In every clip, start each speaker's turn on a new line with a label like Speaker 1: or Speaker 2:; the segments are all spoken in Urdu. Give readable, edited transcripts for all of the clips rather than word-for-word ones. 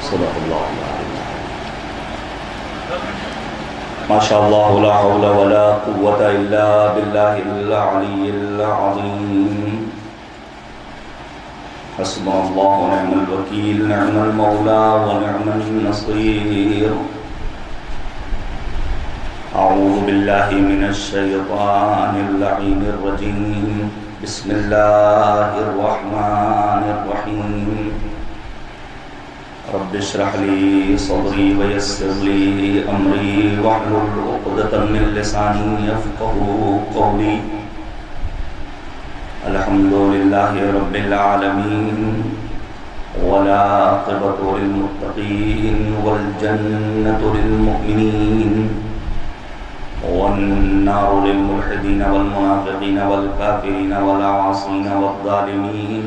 Speaker 1: صدق اللہ العظیم. ما شاء اللہ لا حول ولا قوة الا باللہ العلی العظیم. حسبنا اللہ ونعم الوکیل نعم المولا ونعم النصیر. اعوذ باللہ من الشیطان اللعین الرجیم. بسم اللہ الرحمن الرحیم. رب اشرح لي صدري ويسر لي امري واحلل عقدة من لساني يفقهوا قولي. الحمد لله رب العالمين والعاقبة للمتقين والجنة للمؤمنين والنار للملحدين والمنافقين والكافرين والعاصين والظالمين.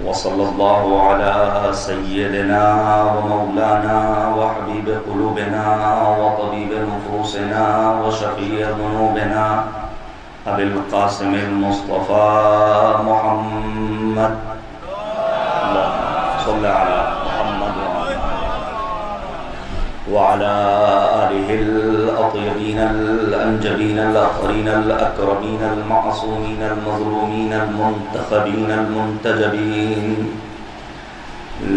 Speaker 1: وصلى الله على سيدنا ومولانا وحبيب قلوبنا وطبيب نفوسنا وشفيع ذنوبنا أبي القاسم المصطفى محمد. اللهم صل على محمد وعلى آله الأطيبين الأنجبين الأطهرين الأكرمين المعصومين المظلومين المنتخبين المنتجبين.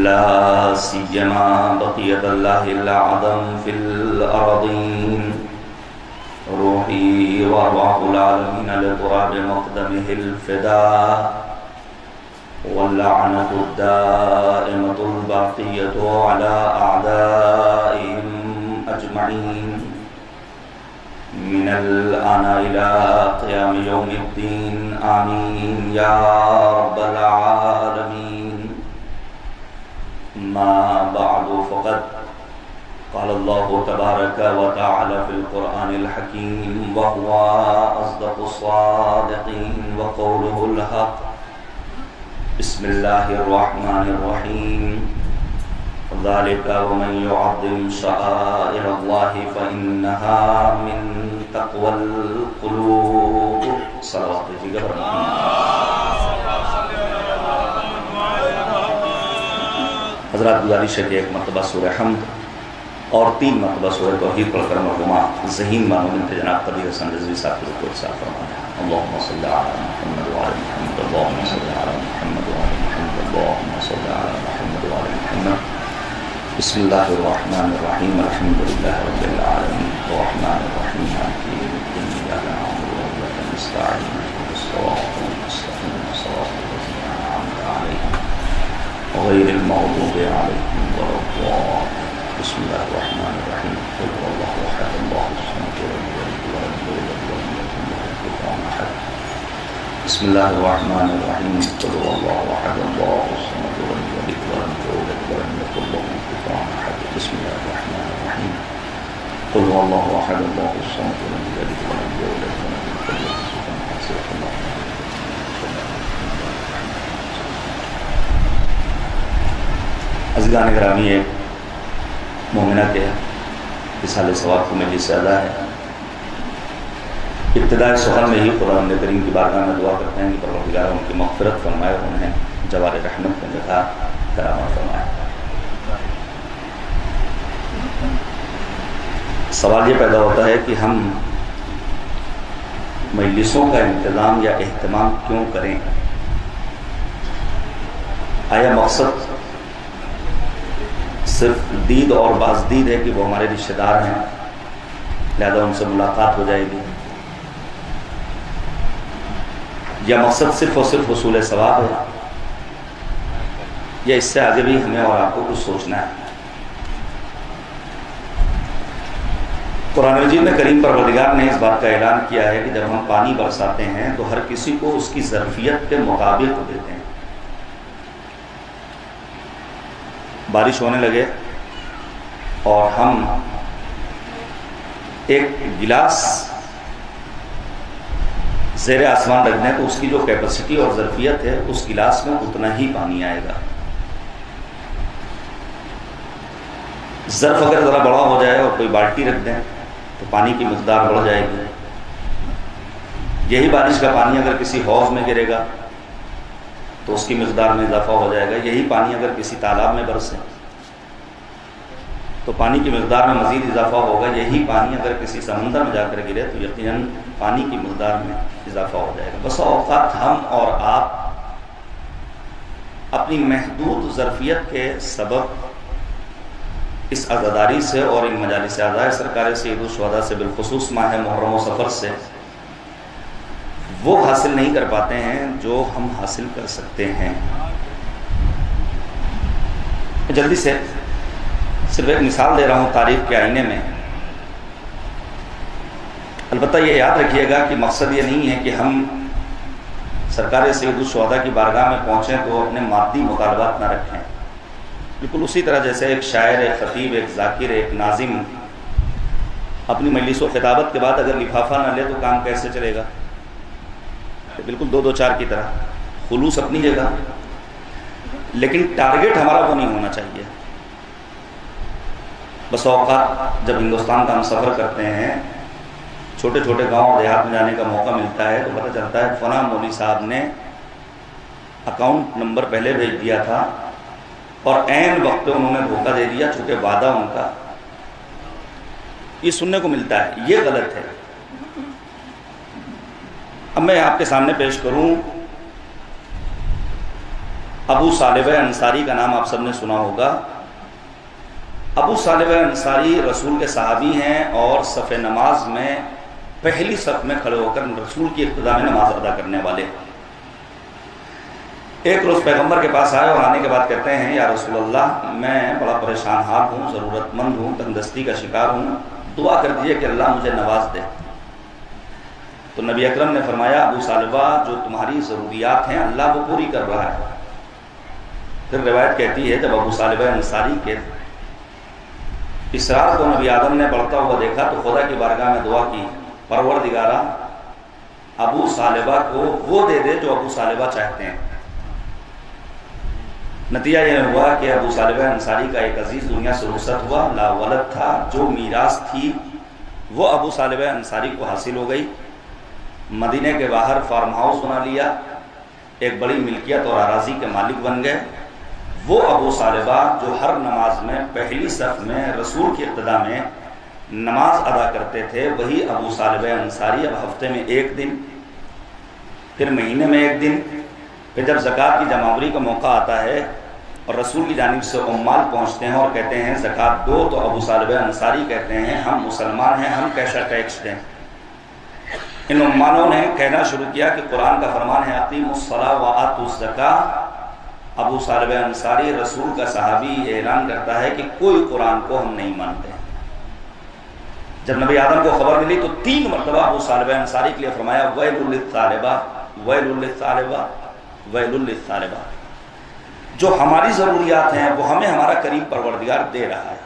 Speaker 1: لا سيما بقية الله الأعظم في الأرضين. روحي وأرواح العالمين لتراب مقدمه الفداء. واللعنة الدائمة الباقية على أعدائهم أجمعين من الآن إلى قيام يوم الدين. آمين يا رب العالمين. ما بعد فقد قال الله تبارك وتعالى في القرآن الحكيم وهو أصدق الصادقين وقوله الحق. بسم الله الرحمن الرحيم. ذلك ومن يعظم شعائر الله فإنها من تقوى القلوب. صلوات حضرات گزارش ہے کہ ایک مرتبہ سورہ حمد اور 3 مرتبہ سورہ توحید پڑھ کر مرحومہ ذہین معمولین تھے جناب قدیر حسن رضوی صاحب کو ارشاد فرمایا. اللهم صل على محمد وعلى محمد. اللهم صل على محمد وعلى محمد. اللهم صل على محمد وعلى محمد. بسم الله الرحمن الرحيم. الحمد لله رب العالمين الرحمن الرحيم مالك يوم الدين. إياك نعبد وإياك نستعين اهدنا الصراط المستقيم صراط الذين أنعمت عليهم غير المغضوب عليهم ولا الضالين. بسم الله الرحمن الرحيم. قل هو الله أحد الله الصمد لم يلد ولم يولد ولم يكن له كفوا أحد. بسم الله الرحمن الرحيم. قل هو الله أحد الله الصمد لم يلد ولم يولد ولم يكن له كفوا أحد. بسم الله الرحمن الرحيم. قل هو الله أحد الله الصمد لم يلد ولم يولد ولم يكن له كفوا أحد. صدق الله. عزیزان گرامی، ایک مومنہ کے اصحال ثواب کو مجھے سے ادا ہے. ابتدائی سخن میں ہی قرآن کریم کی بارگاہ میں دعا کرتے ہیں کہ پروردگار ان کی مغفرت فرمائے، انہیں جوار رحمت میں جگہ کرامت فرمائے. سوال یہ پیدا ہوتا ہے کہ ہم مجلسوں کا انتظام یا اہتمام کیوں کریں؟ آیا مقصد صرف دید اور بازدید ہے کہ وہ ہمارے رشتہ دار ہیں لہذا ان سے ملاقات ہو جائے گی، یا مقصد صرف اور صرف حصول ثواب ہے، یا اس سے آگے بھی ہمیں اور آپ کو کچھ سوچنا ہے؟ قرآن مجید میں کریم پروردگار نے اس بات کا اعلان کیا ہے کہ جب ہم پانی برساتے ہیں تو ہر کسی کو اس کی ظرفیت کے مطابق دیتے ہیں. بارش ہونے لگے اور ہم ایک گلاس زیر آسمان رکھ دیں تو اس کی جو کیپیسٹی اور ظرفیت ہے اس گلاس میں اتنا ہی پانی آئے گا. ظرف اگر ذرا بڑا ہو جائے اور کوئی بالٹی رکھ دیں تو پانی کی مقدار بڑھ جائے گی. یہی بارش کا پانی اگر کسی حوض میں گرے گا تو اس کی مقدار میں اضافہ ہو جائے گا. یہی پانی اگر کسی تالاب میں برسے تو پانی کی مقدار میں مزید اضافہ ہوگا. یہی پانی اگر کسی سمندر میں جا کر گرے تو یقیناً پانی کی مقدار میں اضافہ ہو جائے گا. بس اوقات ہم اور آپ اپنی محدود ظرفیت کے سبب اس عزاداری سے اور ان مجالس اعضاء سرکار سید الشہداء سے بالخصوص ماہ محرم و سفر سے وہ حاصل نہیں کر پاتے ہیں جو ہم حاصل کر سکتے ہیں. جلدی سے صرف ایک مثال دے رہا ہوں تاریخ کے آئینے میں. البتہ یہ یاد رکھیے گا کہ مقصد یہ نہیں ہے کہ ہم سرکار سید الشہداء کی بارگاہ میں پہنچیں تو اپنے مادی مطالبات نہ رکھیں. بالکل اسی طرح جیسے ایک شاعر، ایک خطیب، ایک ذاکر، ایک ناظم اپنی مجلس و خطابت کے بعد اگر لفافہ نہ لے تو کام کیسے چلے گا؟ بالکل دو چار کی طرح. خلوص اپنی جگہ، لیکن ٹارگٹ ہمارا وہ نہیں ہونا چاہیے. بس اوقات جب ہندوستان کا ہم سفر کرتے ہیں، چھوٹے چھوٹے گاؤں اور دیہات میں جانے کا موقع ملتا ہے تو پتہ چلتا ہے فلاں مولوی صاحب نے اکاؤنٹ نمبر پہلے بھیج دیا تھا اور عین وقت پہ انہوں نے دھوکہ دے دیا چونکہ وعدہ ان کا. یہ سننے کو ملتا ہے، یہ غلط ہے. اب میں آپ کے سامنے پیش کروں ابو ثعلبہ انصاری کا نام آپ سب نے سنا ہوگا. ابو ثعلبہ انصاری رسول کے صحابی ہیں اور صف نماز میں پہلی صف میں کھڑے ہو کر رسول کی ابتدا میں نماز ادا کرنے والے. ایک روز پیغمبر کے پاس آئے اور آنے کے بعد کہتے ہیں یا رسول اللہ میں بڑا پریشان حال ہوں، ضرورت مند ہوں، تندرستی کا شکار ہوں، دعا کر دیجیے کہ اللہ مجھے نواز دے. تو نبی اکرم نے فرمایا ابو ثعلبہ جو تمہاری ضروریات ہیں اللہ وہ پوری کر رہا ہے. پھر روایت کہتی ہے جب ابو ثعلبہ انصاری کے اسرار کو نبی آدم نے بڑھتا ہوا دیکھا تو خدا کی بارگاہ میں دعا کی پروردگارا ابو ثعلبہ کو وہ دے دے جو ابو ثعلبہ چاہتے ہیں. نتیجہ یہ ہوا کہ ابو ثعلبہ انصاری کا ایک عزیز دنیا سے رخصت ہوا، لا ولد تھا. جو میراث تھی وہ ابو ثعلبہ انصاری کو حاصل ہو گئی. مدینے کے باہر فارم ہاؤس بنا لیا، ایک بڑی ملکیت اور اراضی کے مالک بن گئے. وہ ابو ثعلبہ جو ہر نماز میں پہلی صف میں رسول کی ابتدا میں نماز ادا کرتے تھے وہی ابو ثعلبہ انصاری اب ہفتے میں ایک دن، پھر مہینے میں ایک دن، پھر جب زکوٰۃ کی جمعوری کا موقع آتا ہے اور رسول کی جانب سے عمال پہنچتے ہیں اور کہتے ہیں زکوٰۃ دو تو ابو ثعلبہ انصاری کہتے ہیں ہم مسلمان ہیں، ہم کیسا ٹیکس دیں. ان عمالوں نے کہنا شروع کیا کہ قرآن کا فرمان ہے اقیموا الصلاۃ وآتوا الزکاۃ. ابو ثعلبہ انصاری رسول کا صحابی یہ اعلان کرتا ہے کہ کوئی قرآن کو ہم نہیں مانتے. جب نبی آدم کو خبر ملی تو 3 مرتبہ ابو ثعلبہ انصاری کے لیے فرمایا ویل للثعلبہ ویل للثعلبہ ویل للثعلبہ. جو ہماری ضروریات ہیں وہ ہمیں ہمارا کریم پروردگار دے رہا ہے.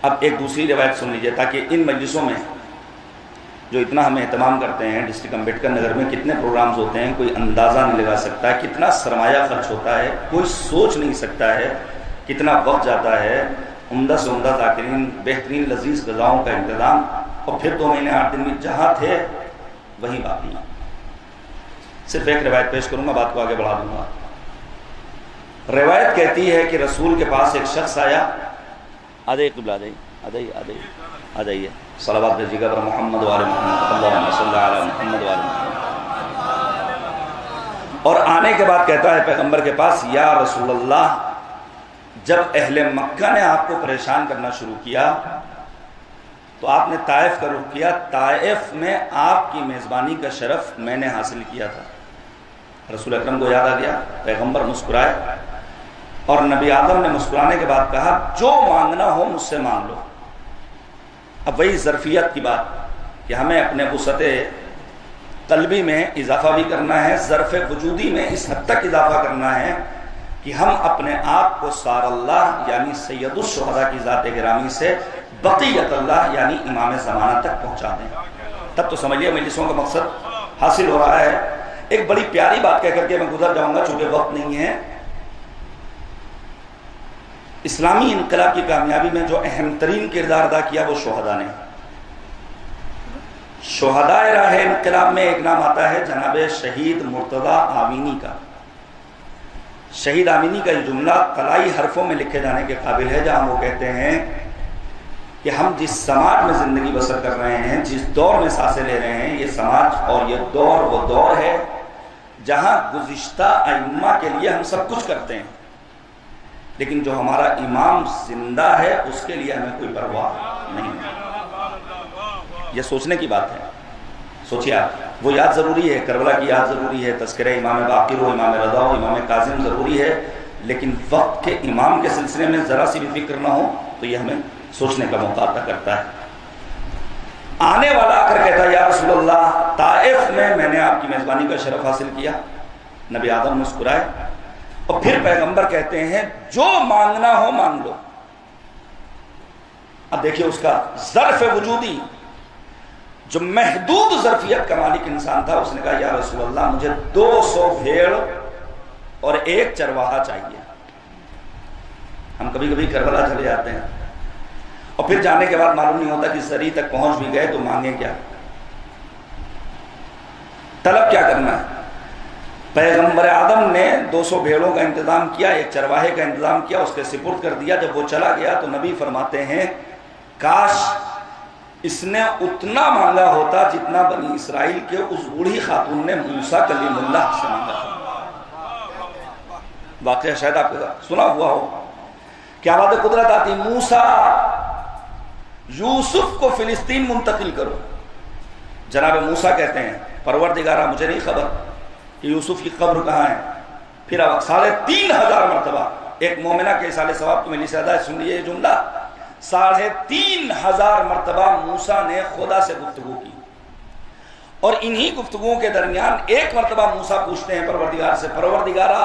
Speaker 1: اب ایک دوسری روایت سن لیجیے تاکہ ان مجلسوں میں جو اتنا ہم اہتمام کرتے ہیں، ڈسٹرکٹ امبیڈکر نگر میں کتنے پروگرامز ہوتے ہیں کوئی اندازہ نہیں لگا سکتا ہے، کتنا سرمایہ خرچ ہوتا ہے، کوئی سوچ نہیں سکتا ہے کتنا وقت جاتا ہے. عمدہ سے عمدہ ذاکرین، بہترین لذیذ غذاؤں کا انتظام، اور پھر 2 مہینے 8 دن میں جہاں تھے وہیں باقی. صرف ایک روایت پیش کروں گا، بات کو آگے بڑھا دوں گا. روایت کہتی ہے کہ رسول کے پاس ایک شخص آیا. آ جائیے قبلہ، آ جائیے صلوات بھیجیے گا محمد وعلی محمد اللہم صلی علی محمد وعلی محمد. اور آنے کے بعد کہتا ہے پیغمبر کے پاس یا رسول اللہ جب اہل مکہ نے آپ کو پریشان کرنا شروع کیا تو آپ نے طائف کا رخ کیا. طائف میں آپ کی میزبانی کا شرف میں نے حاصل کیا تھا. رسول اکرم کو یاد آ گیا، پیغمبر مسکرائے اور نبی آدم نے مسکرانے کے بعد کہا جو مانگنا ہو مجھ سے مانگ لو. اب وہی ظرفیت کی بات کہ ہمیں اپنے وسعت قلبی میں اضافہ بھی کرنا ہے، ظرف وجودی میں اس حد تک اضافہ کرنا ہے کہ ہم اپنے آپ کو سار اللہ یعنی سید الشہداء کی ذات گرامی سے بقیت اللہ یعنی امام زمانہ تک پہنچا دیں. تب تو سمجھیے مجلسوں کا مقصد حاصل ہو رہا ہے. ایک بڑی پیاری بات کہہ کر کے میں گزر جاؤں گا چونکہ وقت نہیں ہے. اسلامی انقلاب کی کامیابی میں جو اہم ترین کردار ادا کیا وہ شہداء نے. شہداء راہ انقلاب میں ایک نام آتا ہے جناب شہید مرتضیٰ آمینی کا. شہید آمینی کا یہ جملہ طلائی حرفوں میں لکھے جانے کے قابل ہے، جہاں وہ کہتے ہیں کہ ہم جس سماج میں زندگی بسر کر رہے ہیں، جس دور میں سانسیں لے رہے ہیں، یہ سماج اور یہ دور وہ دور ہے جہاں گزشتہ ائمہ کے لیے ہم سب کچھ کرتے ہیں، لیکن جو ہمارا امام زندہ ہے اس کے لیے ہمیں کوئی پرواہ نہیں ہے۔ یہ سوچنے کی بات ہے۔ سوچیے آپ، وہ یاد ضروری ہے، کربلا کی یاد ضروری ہے، تذکرہ امام باقر و امام رضا و امام کاظم ضروری ہے، لیکن وقت کے امام کے سلسلے میں ذرا سی بھی فکر نہ ہو تو یہ ہمیں سوچنے کا موقع عطا کرتا ہے۔ آنے والا آ کر کہتا ہے یا رسول اللہ، طائف میں نے آپ کی میزبانی کا شرف حاصل کیا۔ نبی آدم مسکرائے اور پھر پیغمبر کہتے ہیں جو مانگنا ہو مانگ لو۔ اب دیکھیے اس کا ظرف وجودی، جو محدود ظرفیت کا مالک انسان تھا، اس نے کہا یا رسول اللہ مجھے 200 بھیڑ اور 1 چرواہا چاہیے۔ ہم کبھی کبھی کربلا چلے جاتے ہیں اور پھر جانے کے بعد معلوم نہیں ہوتا کہ زری تک پہنچ بھی گئے تو مانگیں کیا، طلب کیا کرنا ہے۔ پیغمبر آدم نے 200 بھیڑوں کا انتظام کیا، 1 چرواہے کا انتظام کیا، اس کے سپرد کر دیا۔ جب وہ چلا گیا تو نبی فرماتے ہیں کاش اس نے اتنا مانگا ہوتا جتنا بنی اسرائیل کے اس بوڑھی خاتون نے موسیٰ کلیم اللہ سے مانگا تھا۔ واقعہ شاید آپ کو سنا ہوا ہو، کیا بات قدرت آتی، موسیٰ یوسف کو فلسطین منتقل کرو۔ جناب موسیٰ کہتے ہیں پروردگارہ مجھے نہیں خبر کہ یوسف کی قبر کہاں ہے۔ پھر اب 3,500 مرتبہ، ایک مومنہ کے اصال ثواب کو ملی سے ادا ہے، سن لیے یہ جملہ، 3,500 مرتبہ موسیٰ نے خدا سے گفتگو کی، اور انہی گفتگوؤں کے درمیان ایک مرتبہ موسیٰ پوچھتے ہیں پروردگار سے، پروردگارہ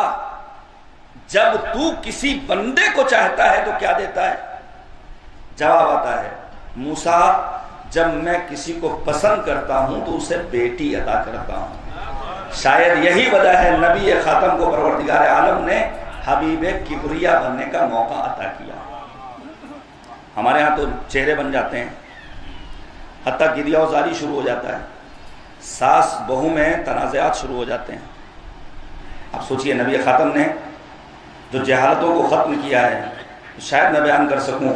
Speaker 1: جب تو کسی بندے کو چاہتا ہے تو کیا دیتا ہے؟ جواب آتا ہے موسیٰ جب میں کسی کو پسند کرتا ہوں تو اسے بیٹی عطا کرتا ہوں۔ شاید یہی وجہ ہے نبی خاتم کو پروردگار عالم نے حبیب کبریا بننے کا موقع عطا کیا۔ ہمارے ہاں تو چہرے بن جاتے ہیں، حتیٰ گریہ و زاری شروع ہو جاتا ہے، ساس بہو میں تنازعات شروع ہو جاتے ہیں۔ اب سوچئے نبی خاتم نے جو جہالتوں کو ختم کیا ہے، شاید میں بیان کر سکوں،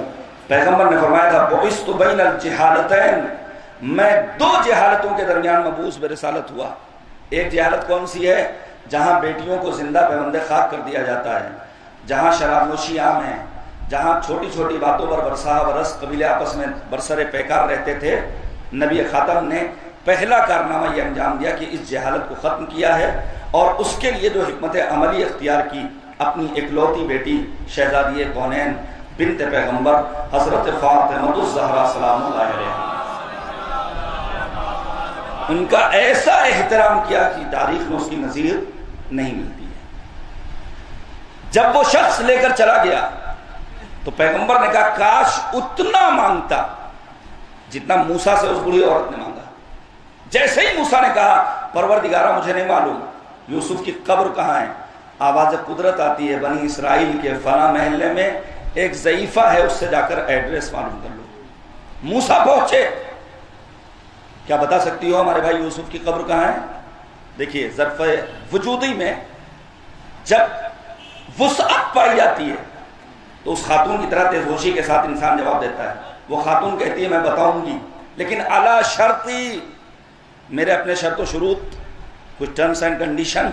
Speaker 1: پیغمبر نے فرمایا تھا بعثت بین الجہالتین، میں 2 جہالتوں کے درمیان مبعوث برسالت ہوا۔ ایک جہالت کون سی ہے؟ جہاں بیٹیوں کو زندہ پیوند خاک کر دیا جاتا ہے، جہاں شراب نوشی عام ہے، جہاں چھوٹی چھوٹی باتوں پر برسا برس قبیلے آپس میں برسر پیکار رہتے تھے۔ نبی خاتم نے پہلا کارنامہ یہ انجام دیا کہ اس جہالت کو ختم کیا ہے، اور اس کے لیے جو حکمت عملی اختیار کی، اپنی اکلوتی بیٹی شہزادی کونین بنت پیغمبر حضرت فاطمہ الزہرا سلام اللہ علیہا، ان کا ایسا احترام کیا کہ تاریخ میں اس کی نظیر نہیں ملتی ہے۔ جب وہ شخص لے کر چلا گیا تو پیغمبر نے کہا کاش اتنا مانگتا جتنا موسیٰ سے اس بڑی عورت نے مانگا۔ جیسے ہی موسیٰ نے کہا پروردگارہ مجھے نہیں معلوم یوسف کی قبر کہاں ہے، آواز قدرت آتی ہے بنی اسرائیل کے فلاں محلے میں ایک ضعیفہ ہے، اس سے جا کر ایڈریس معلوم کر لو۔ موسیٰ پہنچے، کیا بتا سکتی ہو ہمارے بھائی یوسف کی قبر کہاں ہے؟ دیکھیے ظرف وجودی میں جب وسعت پائی جاتی ہے تو اس خاتون کی طرح تیز ہوشی کے ساتھ انسان جواب دیتا ہے۔ وہ خاتون کہتی ہے میں بتاؤں گی، لیکن علی شرطی، میرے اپنے شرط و شروط، کچھ ٹرمز اینڈ کنڈیشن۔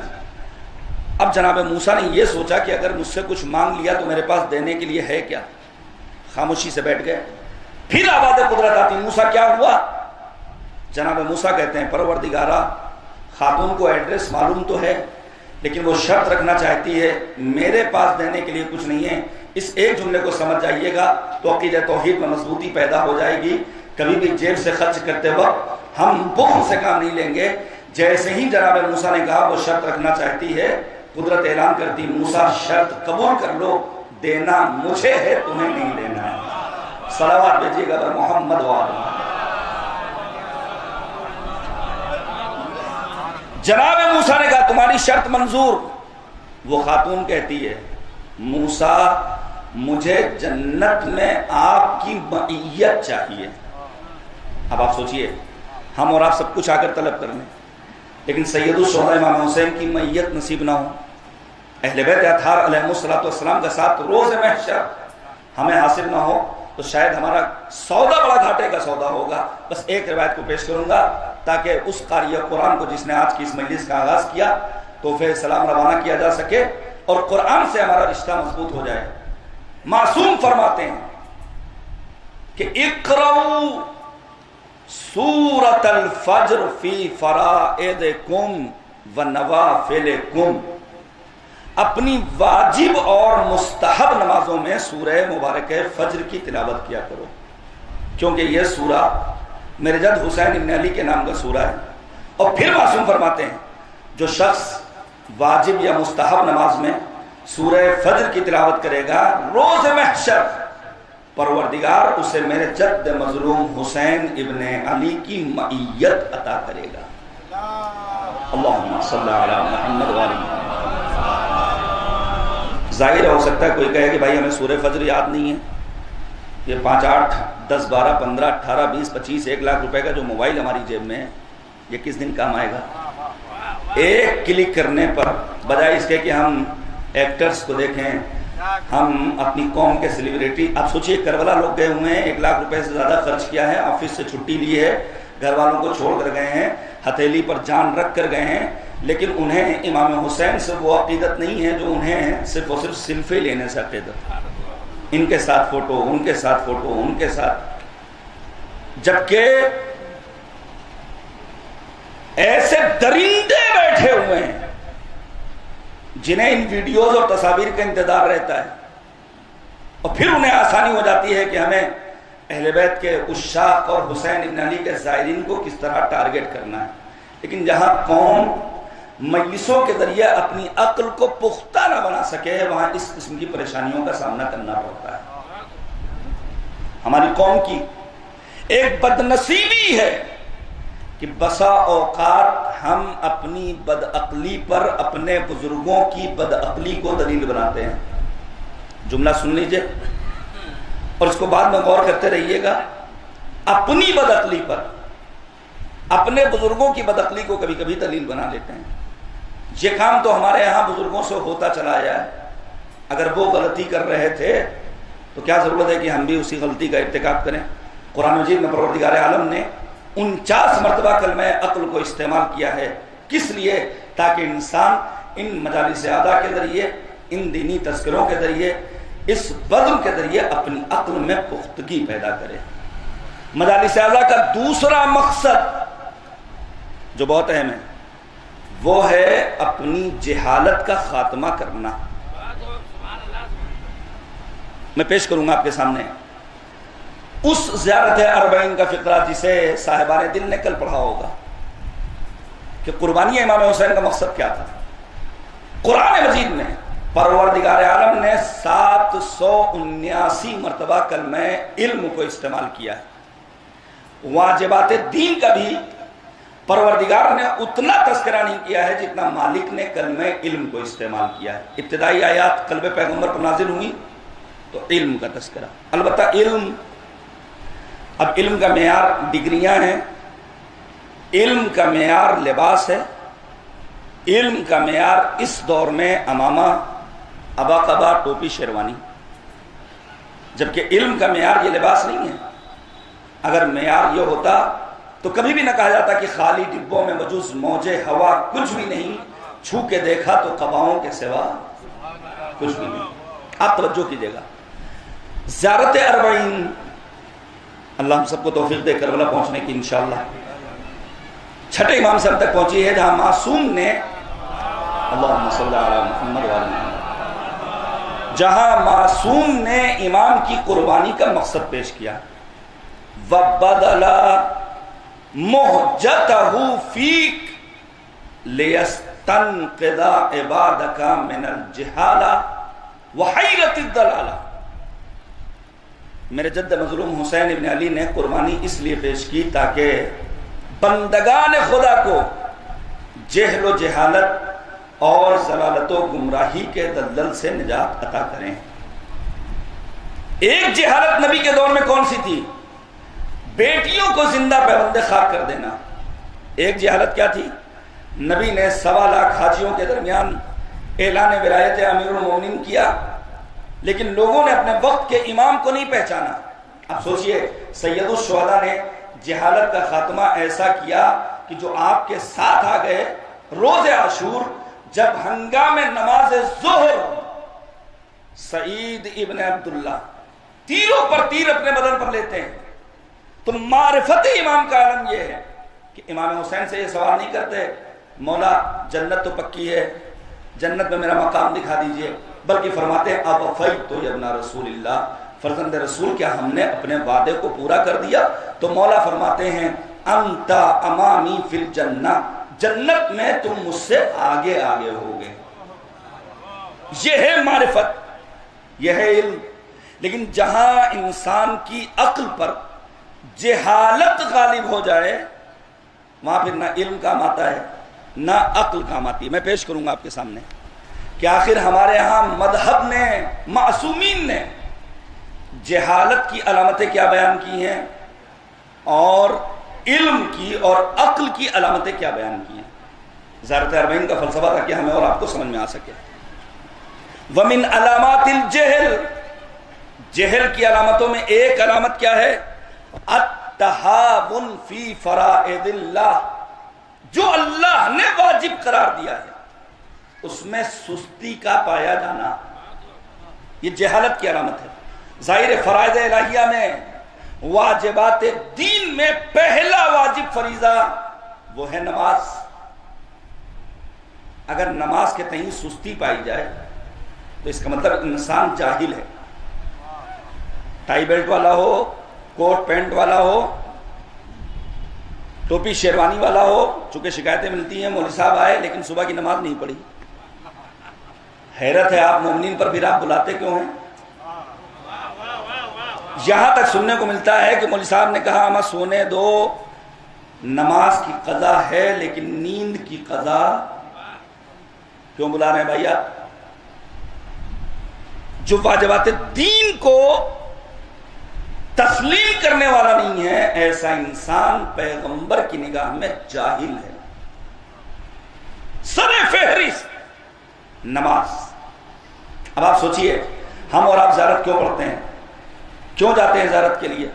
Speaker 1: اب جناب موسیٰ نے یہ سوچا کہ اگر مجھ سے کچھ مانگ لیا تو میرے پاس دینے کے لیے ہے کیا، خاموشی سے بیٹھ گئے۔ پھر آواز قدرت آتی، موسیٰ کیا ہوا؟ جناب موسیٰ کہتے ہیں پروردگارہ خاتون کو ایڈریس معلوم تو ہے، لیکن وہ شرط رکھنا چاہتی ہے میرے پاس دینے کے لیے کچھ نہیں ہے۔ اس ایک جملے کو سمجھ جائیے گا تو عقیدہ توحید میں مضبوطی پیدا ہو جائے گی۔ کبھی بھی جیب سے خرچ کرتے وقت ہم بخل سے کام نہیں لیں گے۔ جیسے ہی جناب موسیٰ نے کہا وہ شرط رکھنا چاہتی ہے، قدرت اعلان کرتی موسیٰ شرط قبول کر لو، دینا مجھے ہے تمہیں نہیں دینا ہے۔ صلوات بھیجیے گا محمد وآلہ۔ جناب موسیٰ نے کہا تمہاری شرط منظور۔ وہ خاتون کہتی ہے موسیٰ مجھے جنت میں آپ کی معیت چاہیے۔ اب آپ سوچئے ہم اور آپ سب کچھ آ کر طلب کرنے، لیکن سید الشہداء امام حسین کی معیت نصیب نہ ہو اہل بیت اطہار علیہ السلام کا ساتھ روز محشر ہمیں حاصل نہ ہو تو شاید ہمارا سودا بڑا گھاٹے کا سودا ہوگا۔ بس ایک روایت کو پیش کروں گا تاکہ اس قاری قرآن کو جس نے آج کی اس مجلس کا آغاز کیا تحفہ سلام روانہ کیا جا سکے اور قرآن سے ہمارا رشتہ مضبوط ہو جائے۔ معصوم فرماتے ہیں کہ اقرؤ سورۃ الفجر فی فرائضکم ونوافلکم، اپنی واجب اور مستحب نمازوں میں سورہ مبارکہ فجر کی تلاوت کیا کرو، کیونکہ یہ سورہ میرے جد حسین ابن علی کے نام کا سورہ ہے۔ اور پھر معصوم فرماتے ہیں جو شخص واجب یا مستحب نماز میں سورہ فجر کی تلاوت کرے گا روز محشر پروردگار اسے میرے جد مظلوم حسین ابن علی کی معیت عطا کرے گا۔ اللہم صلی علی محمد وآل محمد۔ ظاہر ہو سکتا ہے کوئی کہے کہ بھائی ہمیں سورہ فجر یاد نہیں ہے، یہ 5 8 10 12 15 18 20 25 1 لاکھ روپے کا جو موبائل ہماری جیب میں ہے یہ کس دن کام آئے گا؟ ایک کلک کرنے پر بجائے اس کے کہ ہم ایکٹرز کو دیکھیں، ہم اپنی قوم کے سیلیبریٹی، آپ سوچئے کربلا لوگ گئے ہوئے ہیں، 1 لاکھ روپے سے زیادہ خرچ کیا ہے، آفس سے چھٹی لی ہے، گھر والوں کو چھوڑ کر گئے ہیں، ہتھیلی پر جان رکھ کر گئے ہیں، لیکن انہیں امام حسین سے وہ عقیدت نہیں ہے جو انہیں صرف اور صرف سیلفی لینے سے عقیدت، ان کے ساتھ فوٹو، ان کے ساتھ فوٹو، ان کے ساتھ، جبکہ ایسے درندے بیٹھے ہوئے ہیں جنہیں ان ویڈیوز اور تصاویر کا انتظار رہتا ہے، اور پھر انہیں آسانی ہو جاتی ہے کہ ہمیں اہل بیت کے عشاق اور حسین ابن علی کے زائرین کو کس طرح ٹارگٹ کرنا ہے۔ لیکن جہاں قوم مجلسوں کے ذریعے اپنی عقل کو پختہ نہ بنا سکے وہاں اس قسم کی پریشانیوں کا سامنا کرنا پڑتا ہے۔ ہماری قوم کی ایک بدنصیبی ہے کہ بسا اوقات ہم اپنی بدعقلی پر اپنے بزرگوں کی بدعقلی کو دلیل بناتے ہیں۔ جملہ سن لیجئے اور اس کو بعد میں غور کرتے رہیے گا۔ اپنی بدعقلی پر اپنے بزرگوں کی بدعقلی کو کبھی کبھی دلیل بنا لیتے ہیں۔ یہ کام تو ہمارے یہاں بزرگوں سے ہوتا چلا آیا ہے، اگر وہ غلطی کر رہے تھے تو کیا ضرورت ہے کہ ہم بھی اسی غلطی کا ارتکاب کریں؟ قرآن مجید میں پروردگار عالم نے 49 مرتبہ کلمہ عقل کو استعمال کیا ہے، کس لیے؟ تاکہ انسان ان مجالس اعلیٰ کے ذریعے، ان دینی تذکروں کے ذریعے، اس بزم کے ذریعے اپنی عقل میں پختگی پیدا کرے۔ مجالس اعلیٰ کا دوسرا مقصد جو بہت اہم ہے وہ ہے اپنی جہالت کا خاتمہ کرنا۔ میں پیش کروں گا آپ کے سامنے اس زیارت اربعین کا فقرہ جسے صاحبان دل نے کل پڑھا ہوگا کہ قربانی امام حسین کا مقصد کیا تھا۔ قرآن مجید میں پروردگار عالم نے 779 مرتبہ کلمہ علم کو استعمال کیا ہے۔ واجبات دین کا بھی پروردگار نے اتنا تذکرہ نہیں کیا ہے جتنا مالک نے کلمہ علم کو استعمال کیا ہے۔ ابتدائی آیات قلب پیغمبر پر نازل ہوئی تو علم کا تذکرہ، البتہ علم، اب علم کا معیار ڈگریاں ہیں، علم کا معیار لباس ہے، علم کا معیار اس دور میں عمامہ، ابا قبا، ٹوپی، شیروانی، جبکہ علم کا معیار یہ لباس نہیں ہے۔ اگر معیار یہ ہوتا تو کبھی بھی نہ کہا جاتا کہ خالی ڈبوں میں بجز موجے ہوا کچھ بھی نہیں، چھو کے دیکھا تو قباؤں کے سوا کچھ بھی نہیں۔ آپ توجہ کیجئے گا، زیارت اربعین اللہ ہم سب کو توفیق دے کربلا پہنچنے کی انشاءاللہ، چھٹے امام صاحب تک پہنچی ہے جہاں معصوم نے اللہم صلی علی محمد وآل محمد، جہاں معصوم نے امام کی قربانی کا مقصد پیش کیا۔ وَبَدَلَ مُحْجَتَهُ فِيكَ لِيَسْتَنْقِذَ عِبَادَكَ مِنَ الْجِهَالَةِ وَحَيْرَةِ الضَّلَالَةِ۔ میرے جد مظلوم حسین ابن علی نے قربانی اس لیے پیش کی تاکہ بندگان خدا کو جہل و جہالت اور ضلالت و گمراہی کے دلدل سے نجات عطا کریں۔ ایک جہالت نبی کے دور میں کون سی تھی؟ بیٹیوں کو زندہ پیوند خاک کر دینا۔ ایک جہالت کیا تھی؟ نبی نے 1.25 لاکھ حاجیوں کے درمیان اعلان ولایت امیر المومنین کیا، لیکن لوگوں نے اپنے وقت کے امام کو نہیں پہچانا۔ اب سوچئے سید الشہداء نے جہالت کا خاتمہ ایسا کیا کہ جو آپ کے ساتھ آ گئے روز عاشور، جب ہنگام نماز ظہر سعید ابن عبداللہ تیروں پر تیر اپنے بدن پر لیتے ہیں، تو معرفت امام کا عالم یہ ہے کہ امام حسین سے یہ سوال نہیں کرتے مولا جنت تو پکی ہے، جنت میں میرا مقام دکھا دیجئے، بلکہ فرماتے ہیں اب وفیت تو ابن رسول اللہ، فرزند رسول کیا ہم نے اپنے وعدے کو پورا کر دیا؟ تو مولا فرماتے ہیں انت امامی فی الجنہ، جنت میں تم مجھ سے آگے آگے ہوگے۔ یہ ہے معرفت، یہ ہے علم۔ لیکن جہاں انسان کی عقل پر جہالت غالب ہو جائے وہاں پھر نہ علم کام آتا ہے نہ عقل کام آتی ہے۔ میں پیش کروں گا آپ کے سامنے کہ آخر ہمارے ہاں مذہب نے، معصومین نے جہالت کی علامتیں کیا بیان کی ہیں اور علم کی اور عقل کی علامتیں کیا بیان کی ہیں۔ زیارت اربعین کا فلسفہ تھا کہ ہمیں اور آپ کو سمجھ میں آ سکے۔ وَمِنْ عَلَامَاتِ الْجَهْلِ، جہل کی علامتوں میں ایک علامت کیا ہے؟ التہاون فی فرائض اللہ، جو اللہ نے واجب قرار دیا ہے اس میں سستی کا پایا جانا، یہ جہالت کی علامت ہے۔ ظاہر فرائض الہیہ میں، واجبات دین میں پہلا واجب فریضہ وہ ہے نماز۔ اگر نماز کے تئیں سستی پائی جائے تو اس کا مطلب انسان جاہل ہے۔ ٹائی بیلٹ والا ہو، کوٹ پینٹ والا ہو، ٹوپی شیروانی والا ہو، چونکہ شکایتیں ملتی ہیں مولوی صاحب آئے لیکن صبح کی نماز نہیں پڑھی۔ حیرت ہے آپ مومنین پر پھر آپ بلاتے کیوں ہیں؟ یہاں تک سننے کو ملتا ہے کہ مولوی صاحب نے کہا ہمیں سونے دو، نماز کی قضا ہے لیکن نیند کی قضا کیوں بلا رہے ہیں بھائی آپ؟ جو واجبات دین کو تسلیم کرنے والا نہیں ہے ایسا انسان پیغمبر کی نگاہ میں جاہل ہے۔ سر فہرست نماز۔ اب آپ سوچئے ہم اور آپ زیارت کیوں پڑھتے ہیں، کیوں جاتے ہیں زیارت کے لیے؟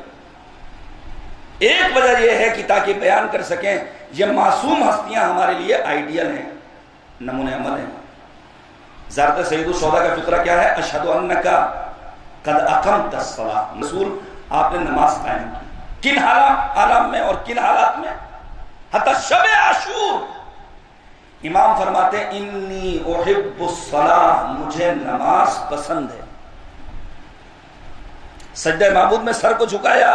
Speaker 1: ایک وجہ یہ ہے کہ تاکہ بیان کر سکیں یہ معصوم ہستیاں ہمارے لیے آئیڈیل ہیں، نمونے عمل ہیں۔ زیارت سید الشہداء کا فطرہ کیا ہے؟ اشہد انک قد اقمت الصلاۃ، رسول آپ نے نماز قائم کی۔ کن حالات میں اور کن حالات میں؟ حتی شب عاشور امام فرماتے ہیں انی احب الصلاۃ، مجھے نماز پسند ہے۔ سجدہ معبود میں سر کو جھکایا،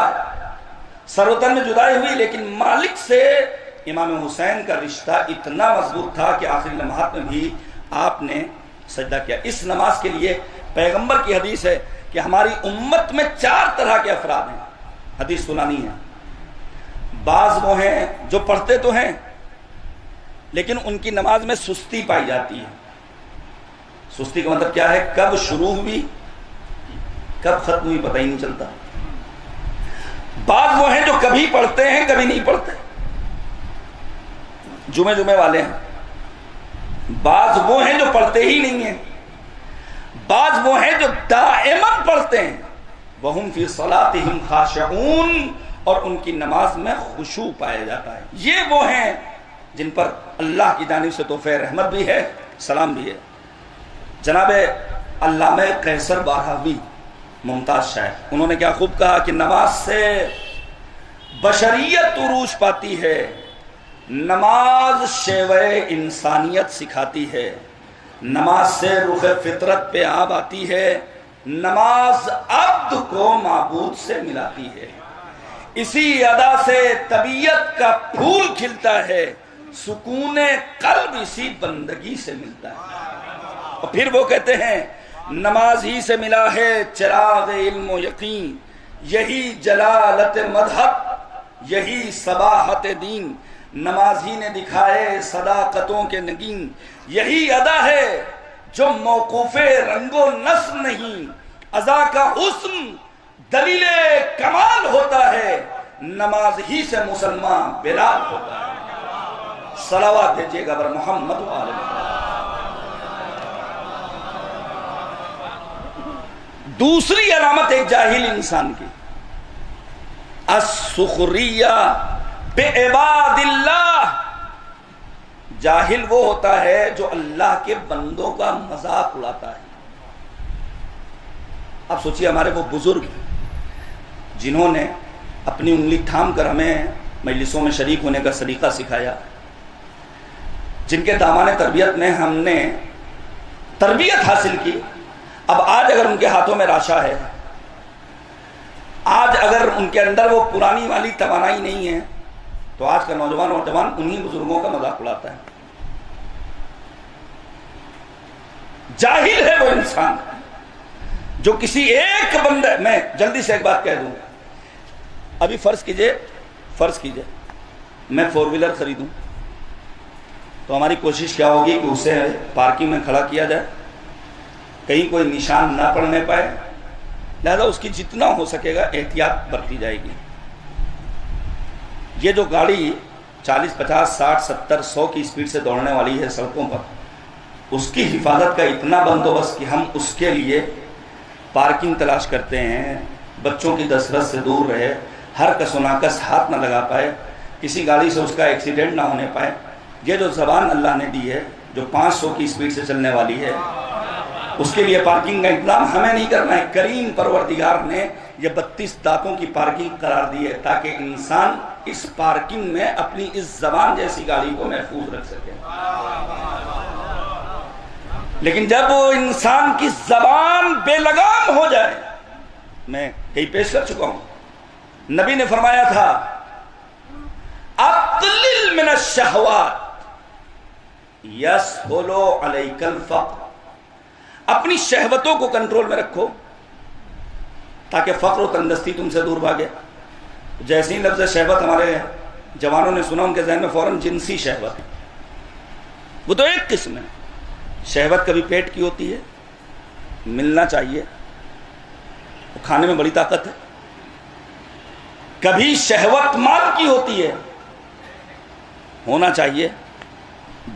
Speaker 1: سر و تن میں جدائی ہوئی، لیکن مالک سے امام حسین کا رشتہ اتنا مضبوط تھا کہ آخری لمحات میں بھی آپ نے سجدہ کیا۔ اس نماز کے لیے پیغمبر کی حدیث ہے کہ ہماری امت میں 4 طرح کے افراد ہیں، حدیث سنانی ہے۔ بعض وہ ہیں جو پڑھتے تو ہیں لیکن ان کی نماز میں سستی پائی جاتی ہے۔ سستی کا مطلب کیا ہے؟ کب شروع ہوئی کب ختم ہوئی پتہ ہی نہیں چلتا۔ بعض وہ ہیں جو کبھی پڑھتے ہیں کبھی نہیں پڑھتے، جمعے والے ہیں۔ بعض وہ ہیں جو پڑھتے ہی نہیں ہیں، بعض وہ ہیں جو دائماً پڑھتے ہیں۔ وَهُمْ فِي صَلَاتِهِمْ خَاشِعُونَ، اور ان کی نماز میں خشوع پایا جاتا ہے۔ یہ وہ ہیں جن پر اللہ کی جانب سے تحفہ رحمت بھی ہے، سلام بھی ہے۔ جناب علامہ قیصر بارہوی ممتاز شاعر، انہوں نے کیا خوب کہا کہ نماز سے بشریت عروج پاتی ہے، نماز شیوہ انسانیت سکھاتی ہے، نماز سے رخ فطرت پہ آب آتی ہے، نماز عبد کو معبود سے ملاتی ہے، اسی ادا سے طبیعت کا پھول کھلتا ہے، سکون قلب اسی بندگی سے ملتا ہے۔ اور پھر وہ کہتے ہیں نماز ہی سے ملا ہے چراغ علم و یقین، یہی جلالت مذہب یہی صباحت دین، نماز ہی نے دکھائے صداقتوں کے نگین، یہی ادا ہے جو موقوف رنگ و نسل نہیں، ادا کا حسن دلیل کمال ہوتا ہے، نماز ہی سے مسلمان بلال ہوتا ہے۔ صلوات بھیجیے گا بر محمد و آل محمد۔ دوسری علامت ایک جاہل انسان کی، السخریہ بعباد اللہ، جاہل وہ ہوتا ہے جو اللہ کے بندوں کا مذاق اڑاتا ہے۔ اب سوچئے ہمارے وہ بزرگ جنہوں نے اپنی انگلی تھام کر ہمیں مجلسوں میں شریک ہونے کا سلیقہ سکھایا، جن کے دامان تربیت میں ہم نے تربیت حاصل کی، اب آج اگر ان کے ہاتھوں میں راشا ہے، آج اگر ان کے اندر وہ پرانی والی توانائی نہیں ہے، تو آج کا نوجوان انہی بزرگوں کا مذاق اڑاتا ہے۔ جاہل ہے وہ انسان جو کسی ایک بندے، میں جلدی سے ایک بات کہہ دوں، ابھی فرض کیجئے میں 4 ویلر خریدوں تو ہماری کوشش کیا ہوگی کہ اسے پارکنگ میں کھڑا کیا جائے، کہیں کوئی نشان نہ پڑنے پائے، لہذا اس کی جتنا ہو سکے گا احتیاط برتی جائے گی۔ یہ جو گاڑی 40 50 60 70 100 کی اسپیڈ سے دوڑنے والی ہے سڑکوں پر، اس کی حفاظت کا اتنا بندوبست کہ ہم اس کے لیے پارکنگ تلاش کرتے ہیں، بچوں کی دسترس سے دور رہے، ہر کس و ناکس ہاتھ نہ لگا پائے، کسی گاڑی سے اس کا ایکسیڈنٹ نہ ہونے پائے۔ یہ جو زبان اللہ نے دی ہے جو 500 کی اسپیڈ سے چلنے والی ہے، اس کے لیے پارکنگ کا انتظام ہمیں نہیں کرنا ہے، کریم پروردگار نے یہ 32 دانتوں کی پارکنگ قرار دی ہے تاکہ انسان اس پارکنگ میں اپنی اس زبان جیسی گاڑی کو محفوظ رکھ سکے۔ لیکن جب وہ انسان کی زبان بے لگام ہو جائے، میں کہیں پیش کر چکا ہوں، نبی نے فرمایا تھا اقلل من الشہوات یسہل علیک الفقر، اپنی شہوتوں کو کنٹرول میں رکھو تاکہ فقر و تندرستی تم سے دور بھاگے۔ جیسے ہی لفظ شہوت ہمارے جوانوں نے سنا، ان کے ذہن میں فوراً جنسی شہوت، وہ تو ایک قسم ہے۔ شہوت کبھی پیٹ کی ہوتی ہے، ملنا چاہیے، وہ کھانے میں بڑی طاقت ہے۔ کبھی شہوت مال کی ہوتی ہے، ہونا چاہیے،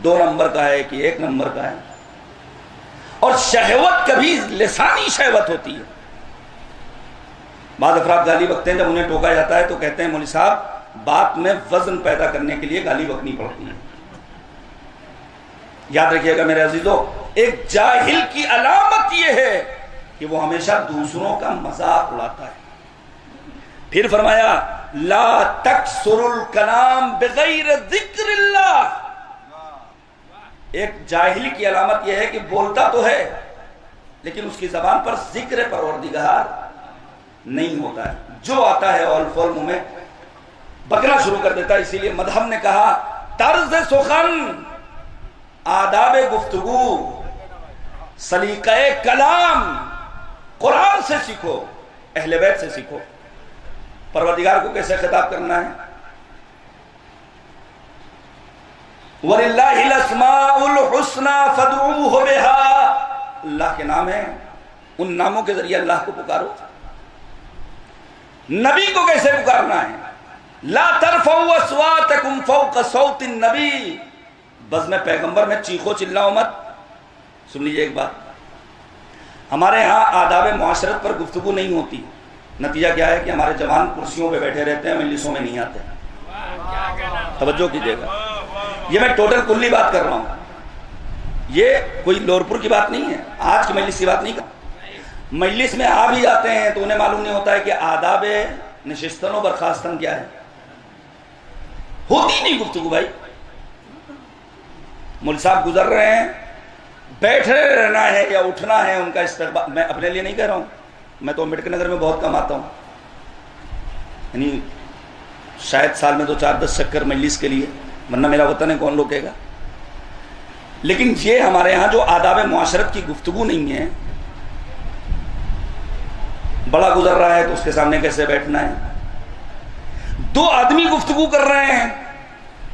Speaker 1: 2 نمبر کا ہے کہ 1 نمبر کا ہے۔ اور شہوت کبھی لسانی شہوت ہوتی ہے۔ بعض افراد گالی بکتے ہیں، جب انہیں ٹوکا جاتا ہے تو کہتے ہیں مولوی صاحب بات میں وزن پیدا کرنے کے لیے گالی بکنی پڑتی ہے۔ یاد رکھیے گا میرے عزیزو، ایک جاہل کی علامت یہ ہے کہ وہ ہمیشہ دوسروں کا مذاق اڑاتا ہے۔ پھر فرمایا لا تکثر الکلام بغیر ذکر اللہ، ایک جاہل کی علامت یہ ہے کہ بولتا تو ہے لیکن اس کی زبان پر ذکر پروردگار نہیں ہوتا ہے، جو آتا ہے اول فول منہ میں بکنا شروع کر دیتا ہے۔ اسی لیے مذہب نے کہا طرز سخن، آداب گفتگو، سلیقہ کلام قرآن سے سیکھو، اہل بیت سے سیکھو۔ پروردگار کو کیسے خطاب کرنا ہے؟ وَلِلَّهِ الْأَسْمَاءُ الْحُسْنَى فَادْعُوهُ بِهَا، اللہ کے نام ہیں، ان ناموں کے ذریعے اللہ کو پکارو۔ نبی کو کیسے پکارنا ہے؟ لا ترفعوا اصواتکم فوق صوت النبی، بزم پیغمبر میں چیخو چلاؤ مت۔ سن لیجئے ایک بات، ہمارے ہاں آداب معاشرت پر گفتگو نہیں ہوتی، نتیجہ کیا ہے کہ ہمارے جوان کرسیوں پہ بیٹھے رہتے ہیں، مجلسوں میں نہیں آتے۔ توجہ کیجئے گا، یہ میں ٹوٹل کلی بات کر رہا ہوں، یہ کوئی لورپور کی بات نہیں ہے، آج کی مجلس کی بات نہیں کر۔ مجلس میں آ بھی جاتے ہیں تو انہیں معلوم نہیں ہوتا ہے کہ آداب نشستن و برخاستن کیا ہے، ہوتی نہیں گفتگو بھائی۔ مول صاحب گزر رہے ہیں، بیٹھے رہنا ہے یا اٹھنا ہے ان کا استقبال، میں اپنے لیے نہیں کہہ رہا ہوں، میں تو امبیڈکر نگر میں بہت کم آتا ہوں، یعنی شاید سال میں 2-4-10 چکر مجلس کے لیے، ورنہ میرا وطن ہے کون روکے گا۔ لیکن یہ ہمارے ہاں جو آداب معاشرت کی گفتگو نہیں ہے، بڑا گزر رہا ہے تو اس کے سامنے کیسے بیٹھنا ہے، 2 آدمی گفتگو کر رہے ہیں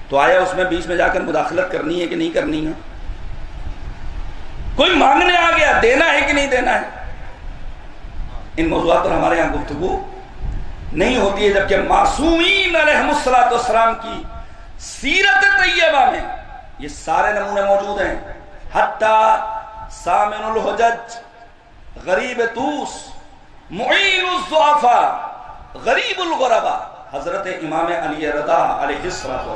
Speaker 1: تو آیا اس میں بیچ میں جا کر مداخلت کرنی ہے کہ نہیں کرنی ہے، کوئی مانگنے آ گیا دینا ہے کہ نہیں دینا ہے، ان موضوعات پر ہمارے یہاں گفتگو نہیں ہوتی ہے۔ جبکہ معصومین علیہم الصلوۃ والسلام کی سیرت طیبہ میں یہ سارے نمونے موجود ہیں، حتیٰ سامن الحجج، غریب توس، معین الضعفاء، غریب الغرباء، حضرت امام علی رضا علیہ السلام۔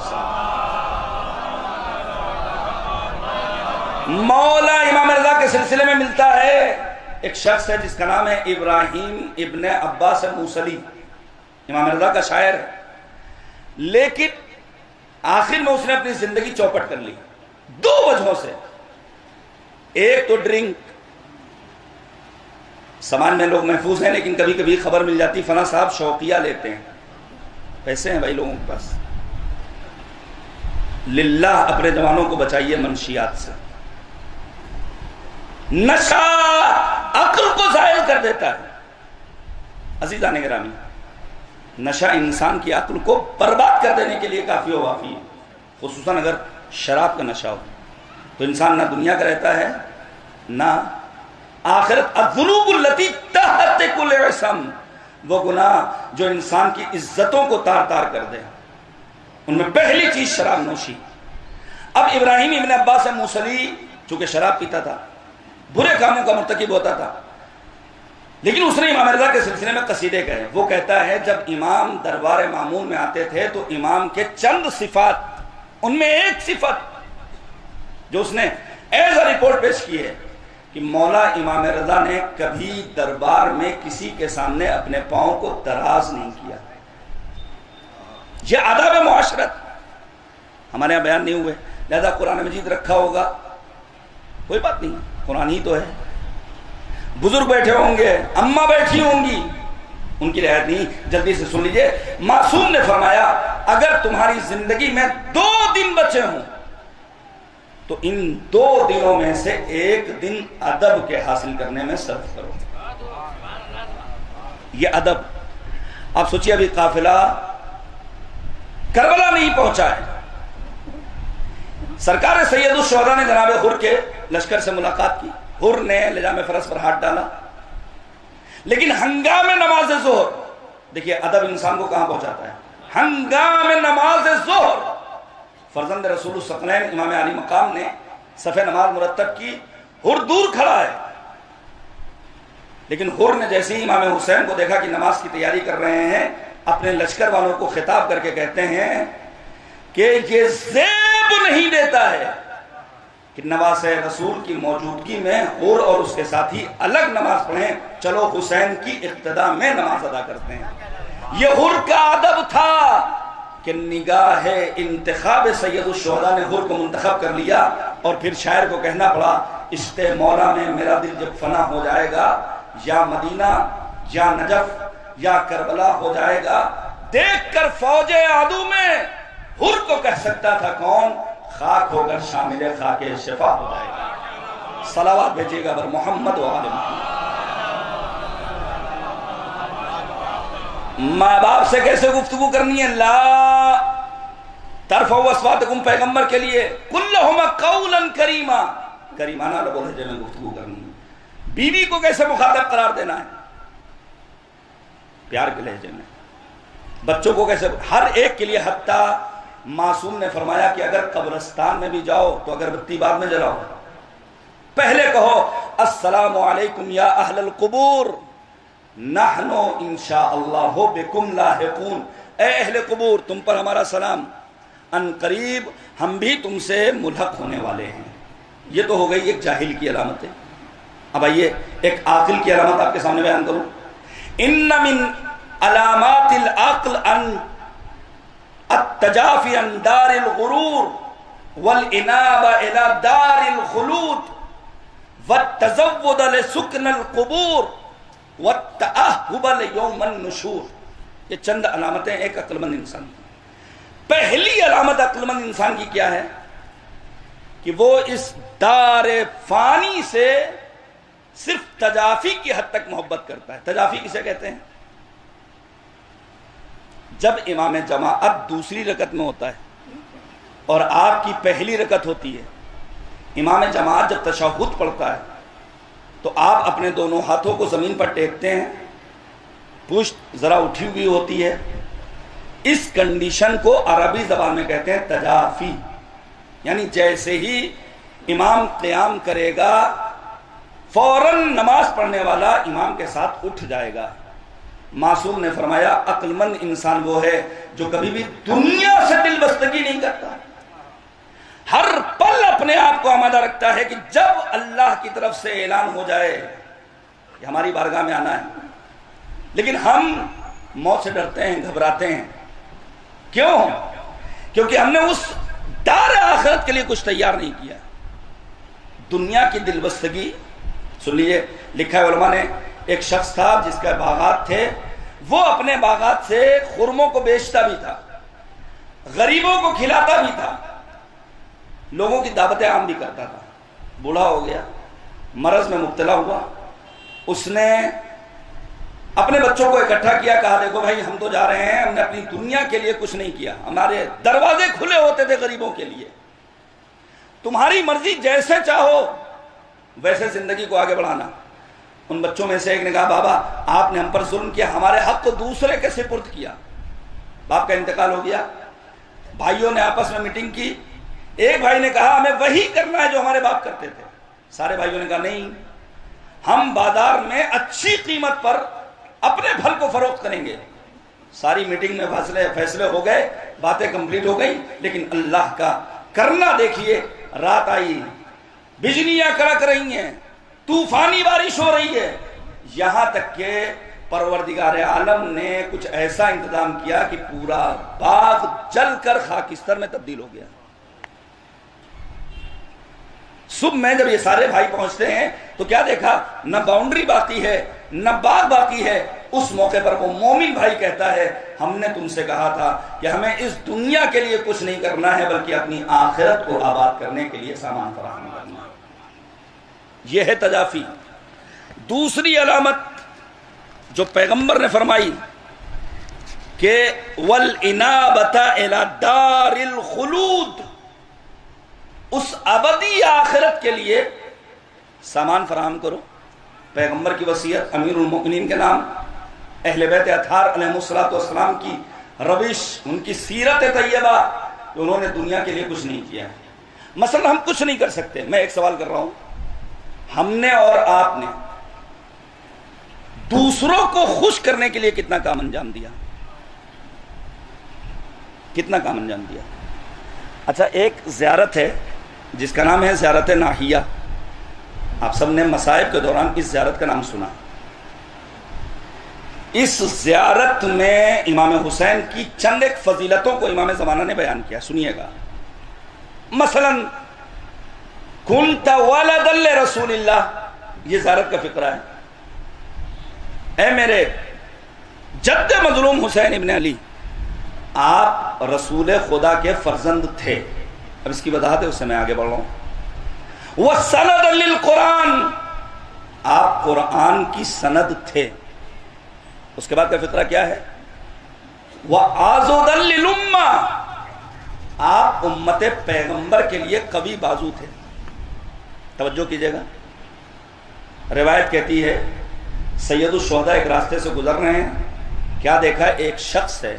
Speaker 1: مولا امام رضا کے سلسلے میں ملتا ہے ایک شخص ہے جس کا نام ہے ابراہیم ابن عباس موصلی، امام رضا کا شاعر ہے، لیکن آخر میں اس نے اپنی زندگی چوپٹ کر لی دو وجہوں سے۔ ایک تو ڈرنک، سامان میں لوگ محفوظ ہیں لیکن کبھی کبھی خبر مل جاتی فلاں صاحب شوقیہ لیتے ہیں، پیسے ہیں بھائی لوگوں کے پاس، للہ اپنے جوانوں کو بچائیے منشیات سے۔ نشہ عقل کو زائل کر دیتا ہے عزیزان گرامی، نشہ انسان کی عقل کو برباد کر دینے کے لیے کافی و وافی ہے، خصوصاً اگر شراب کا نشہ ہو تو انسان نہ دنیا کا رہتا ہے نہ آخرت۔ الذنوب التي تهتك العصم، وہ گناہ جو انسان کی عزتوں کو تار تار کر دے، ان میں پہلی چیز شراب نوشی۔ اب ابراہیم ابن عباس موصلی چونکہ شراب پیتا تھا، برے کاموں کا مرتکب ہوتا تھا، لیکن اس نے امام رضا کے سلسلے میں قصیدے کہے۔ وہ کہتا ہے جب امام دربار مامون میں آتے تھے تو امام کے چند صفات، ان میں ایک صفت جو اس نے ایز اے رپورٹ پیش کی ہے کہ مولا امام رضا نے کبھی دربار میں کسی کے سامنے اپنے پاؤں کو دراز نہیں کیا۔ یہ آداب معاشرت ہمارے یہاں بیان نہیں ہوئے، لہذا قرآن مجید رکھا ہوگا، کوئی بات نہیں، قرآن ہی تو ہے۔ بزرگ بیٹھے ہوں گے، اماں بیٹھی ہوں گی، ان کی رعایت نہیں، جلدی سے سن لیجئے۔ معصوم نے فرمایا اگر تمہاری زندگی میں 2 دن بچے ہوں تو ان 2 دنوں میں سے 1 دن ادب کے حاصل کرنے میں صرف کرو۔ یہ ادب، آپ سوچیے ابھی قافلہ کربلا نہیں پہنچا ہے، سرکار سید الشہداء نے جناب حر کے لشکر سے ملاقات کی، حر نے لجام فرس پر ہاتھ ڈالا، لیکن ہنگام نماز ظہر، دیکھیے ادب انسان کو کہاں پہنچاتا ہے، ہنگام نماز ظہر فرزند رسول الثقلین امام علی مقام نے صف نماز مرتب کی، حر دور کھڑا ہے، لیکن حر نے جیسے ہی امام حسین کو دیکھا کہ نماز کی تیاری کر رہے ہیں، اپنے لشکر والوں کو خطاب کر کے کہتے ہیں کہ یہ زیب نہیں دیتا ہے کہ نواز رسول کی موجودگی میں حر اور اس کے ساتھی الگ نماز پڑھیں، چلو حسین کی اقتداء میں نماز ادا کرتے ہیں۔ یہ حر کا ادب تھا کہ نگاہ انتخاب سید الشہداء نے حر کو منتخب کر لیا، اور پھر شاعر کو کہنا پڑا عشق مولا میں میرا دل جب فنا ہو جائے گا، یا مدینہ یا نجف یا کربلا ہو جائے گا، دیکھ کر فوج عدو میں حر کو کہہ سکتا تھا کون، خاک ہو کر شامل خاک شفا ہو جائے گا۔ صلوات بھیجیے گا بر محمد و آل محمد۔ ماں باپ سے کیسے گفتگو کرنی ہے، لا ترفعوا اصواتکم، پیغمبر کے لیے کلہما قولا کریما، کریمانہ لب و لہجے میں گفتگو کرنی ہے۔ بیوی کو کیسے مخاطب قرار دینا ہے، پیار کے لہجے میں۔ بچوں کو کیسے، ہر ایک کے لیے، حتیٰ معصوم نے فرمایا کہ اگر قبرستان میں بھی جاؤ تو اگربتی بعد میں جلاؤ، پہلے کہو السلام علیکم یا اہل القبور نحن انشاءاللہ بکم لاحقون، اے اہل قبور تم پر ہمارا سلام، ان قریب ہم بھی تم سے ملحق ہونے والے ہیں۔ یہ تو ہو گئی ایک جاہل کی علامت ہے۔ اب آئیے ایک عاقل کی علامت آپ کے سامنے بیان کروں۔ ان من علامات العقل ان التجافی عن دار الغرور والانابہ الى دار الخلود والتزود لسکن القبور والتأہب لیوم النشور۔ یہ چند علامتیں ایک عقل مند انسان کی۔ پہلی علامت عقل مند انسان کی کیا ہے کہ وہ اس دار فانی سے صرف تجافی کی حد تک محبت کرتا ہے۔ تجافی کسے کہتے ہیں؟ جب امام جماعت دوسری رکعت میں ہوتا ہے اور آپ کی پہلی رکعت ہوتی ہے، امام جماعت جب تشہد پڑھتا ہے تو آپ اپنے دونوں ہاتھوں کو زمین پر ٹیکتے ہیں، پشت ذرا اٹھی ہوئی ہوتی ہے، اس کنڈیشن کو عربی زبان میں کہتے ہیں تجافی، یعنی جیسے ہی امام قیام کرے گا فوراً نماز پڑھنے والا امام کے ساتھ اٹھ جائے گا۔ معصوم نے فرمایا عقل مند انسان وہ ہے جو کبھی بھی دنیا سے دل بستگی نہیں کرتا، ہر پل اپنے آپ کو آمادہ رکھتا ہے کہ جب اللہ کی طرف سے اعلان ہو جائے کہ ہماری بارگاہ میں آنا ہے۔ لیکن ہم موت سے ڈرتے ہیں، گھبراتے ہیں، کیوں؟ کیونکہ ہم نے اس دار آخرت کے لیے کچھ تیار نہیں کیا۔ دنیا کی دل بستگی، سن لیجیے، لکھا ہے علماء نے، ایک شخص تھا جس کا باغات تھے، وہ اپنے باغات سے خرموں کو بیچتا بھی تھا، غریبوں کو کھلاتا بھی تھا، لوگوں کی دعوت عام بھی کرتا تھا۔ بوڑھا ہو گیا، مرض میں مبتلا ہوا، اس نے اپنے بچوں کو اکٹھا کیا، کہا دیکھو بھائی ہم تو جا رہے ہیں، ہم نے اپنی دنیا کے لیے کچھ نہیں کیا، ہمارے دروازے کھلے ہوتے تھے غریبوں کے لیے، تمہاری مرضی، جیسے چاہو ویسے زندگی کو آگے بڑھانا۔ ان بچوں میں سے ایک نے کہا بابا آپ نے ہم پر ظلم کیا، ہمارے حق کو دوسرے کے سپرد کیا۔ باپ کا انتقال ہو گیا، بھائیوں نے آپس میں میٹنگ کی، ایک بھائی نے کہا ہمیں وہی کرنا ہے جو ہمارے باپ کرتے تھے۔ سارے بھائیوں نے کہا نہیں، ہم بازار میں اچھی قیمت پر اپنے پھل کو فروخت کریں گے۔ ساری میٹنگ میں فیصلے ہو گئے، باتیں کمپلیٹ ہو گئی، لیکن اللہ کا کرنا دیکھیے، رات آئی، بجلیاں کڑک رہی ہیں، طوفانی بارش ہو رہی ہے، یہاں تک کہ پروردگار عالم نے کچھ ایسا انتظام کیا کہ پورا باغ جل کر خاکستر میں تبدیل ہو گیا۔ صبح میں جب یہ سارے بھائی پہنچتے ہیں تو کیا دیکھا؟ نہ باؤنڈری باقی ہے، نہ باغ باقی ہے۔ اس موقع پر وہ مومن بھائی کہتا ہے ہم نے تم سے کہا تھا کہ ہمیں اس دنیا کے لیے کچھ نہیں کرنا ہے بلکہ اپنی آخرت کو آباد کرنے کے لیے سامان فراہم کرنا ہے۔ یہ ہے تجافی۔ دوسری علامت جو پیغمبر نے فرمائی کہ وَالْإِنَابَةَ إِلَى دَارِ الْخُلُودِ، اس ابدی آخرت کے لیے سامان فراہم کرو۔ پیغمبر کی وصیت، امیر المؤمنین کے نام، اہل بیت اطہار علیہ السلام کی روش، ان کی سیرت طیبہ، کہ انہوں نے دنیا کے لیے کچھ نہیں کیا۔ مثلا ہم کچھ نہیں کر سکتے، میں ایک سوال کر رہا ہوں، ہم نے اور آپ نے دوسروں کو خوش کرنے کے لیے کتنا کام انجام دیا؟ کتنا کام انجام دیا؟ اچھا، ایک زیارت ہے جس کا نام ہے زیارت ناحیہ، آپ سب نے مصائب کے دوران اس زیارت کا نام سنا۔ اس زیارت میں امام حسین کی چند ایک فضیلتوں کو امام زمانہ نے بیان کیا، سنیے گا۔ مثلا کنت ولدا لرسول اللہ، یہ زیارت کا فقرہ ہے۔ اے میرے جد مظلوم حسین ابن علی، آپ رسول خدا کے فرزند تھے۔ اب اس کی وضاحت ہے، اس سے میں آگے بڑھ رہا ہوں۔ وَسَنَدًا لِلْقُرْآنِ، آپ قرآن کی سند تھے۔ اس کے بعد کا فقرہ کیا ہے؟ وَعَاضُدًا لِلْأُمَّةِ، آپ امت پیغمبر کے لیے قوی بازو تھے۔ توجہ کیجئے گا، روایت کہتی ہے سید الشہداء ایک راستے سے گزر رہے ہیں، کیا دیکھا؟ ایک شخص ہے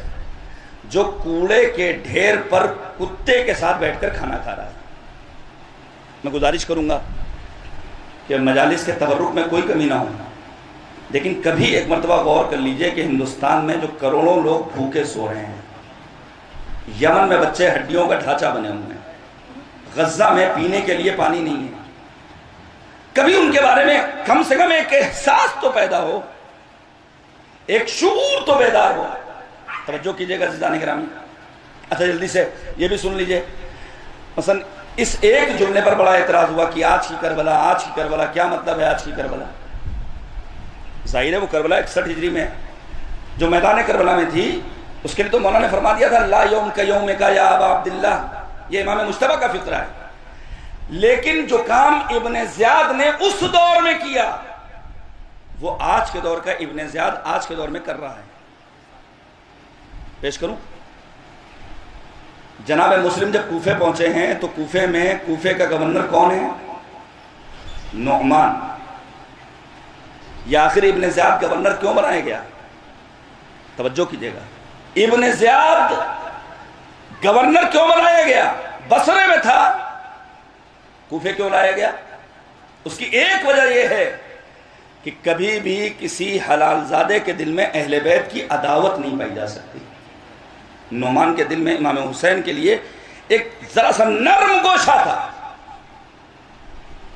Speaker 1: جو کوڑے کے ڈھیر پر کتے کے ساتھ بیٹھ کر کھانا کھا رہا ہے۔ میں گزارش کروں گا کہ مجالس کے تبرک میں کوئی کمی نہ ہو، لیکن کبھی ایک مرتبہ غور کر لیجئے کہ ہندوستان میں جو کروڑوں لوگ بھوکے سو رہے ہیں، یمن میں بچے ہڈیوں کا ڈھانچہ بنے ہوئے ہیں، غزہ میں پینے کے لیے پانی نہیں ہے، کبھی ان کے بارے میں کم سے کم ایک احساس تو پیدا ہو، ایک شعور تو بیدار ہو۔ توجہ کیجئے گا عزیزان گرامی۔ اچھا جلدی سے یہ بھی سن لیجئے، مثلا اس ایک جملے پر بڑا اعتراض ہوا کہ آج کی کربلا، آج کی کربلا، کیا مطلب ہے آج کی کربلا؟ ظاہر ہے وہ کربلا 61 ہجری میں جو میدان کربلا میں تھی، اس کے لیے تو مولانا نے فرما دیا تھا لا یوم کا یوم کا یا ابا عبداللہ، یہ امام مجتبیٰ کا فقرہ ہے۔ لیکن جو کام ابن زیاد نے اس دور میں کیا، وہ آج کے دور کا ابن زیاد آج کے دور میں کر رہا ہے۔ پیش کروں؟ جناب مسلم جب کوفے پہنچے ہیں تو کوفے میں کوفے کا گورنر کون ہے؟ نعمان۔ یہ آخر ابن زیاد گورنر کیوں بنایا گیا؟ توجہ کیجئے گا، ابن زیاد گورنر کیوں بنایا گیا؟ بصرے میں تھا، کوفے کیوں لایا گیا؟ اس کی ایک وجہ یہ ہے کہ کبھی بھی کسی حلال زادے کے دل میں اہل بیت کی عداوت نہیں پائی جا سکتی. نعمان کے دل میں امام حسین کے لیے ایک ذرا سا نرم گوشہ تھا.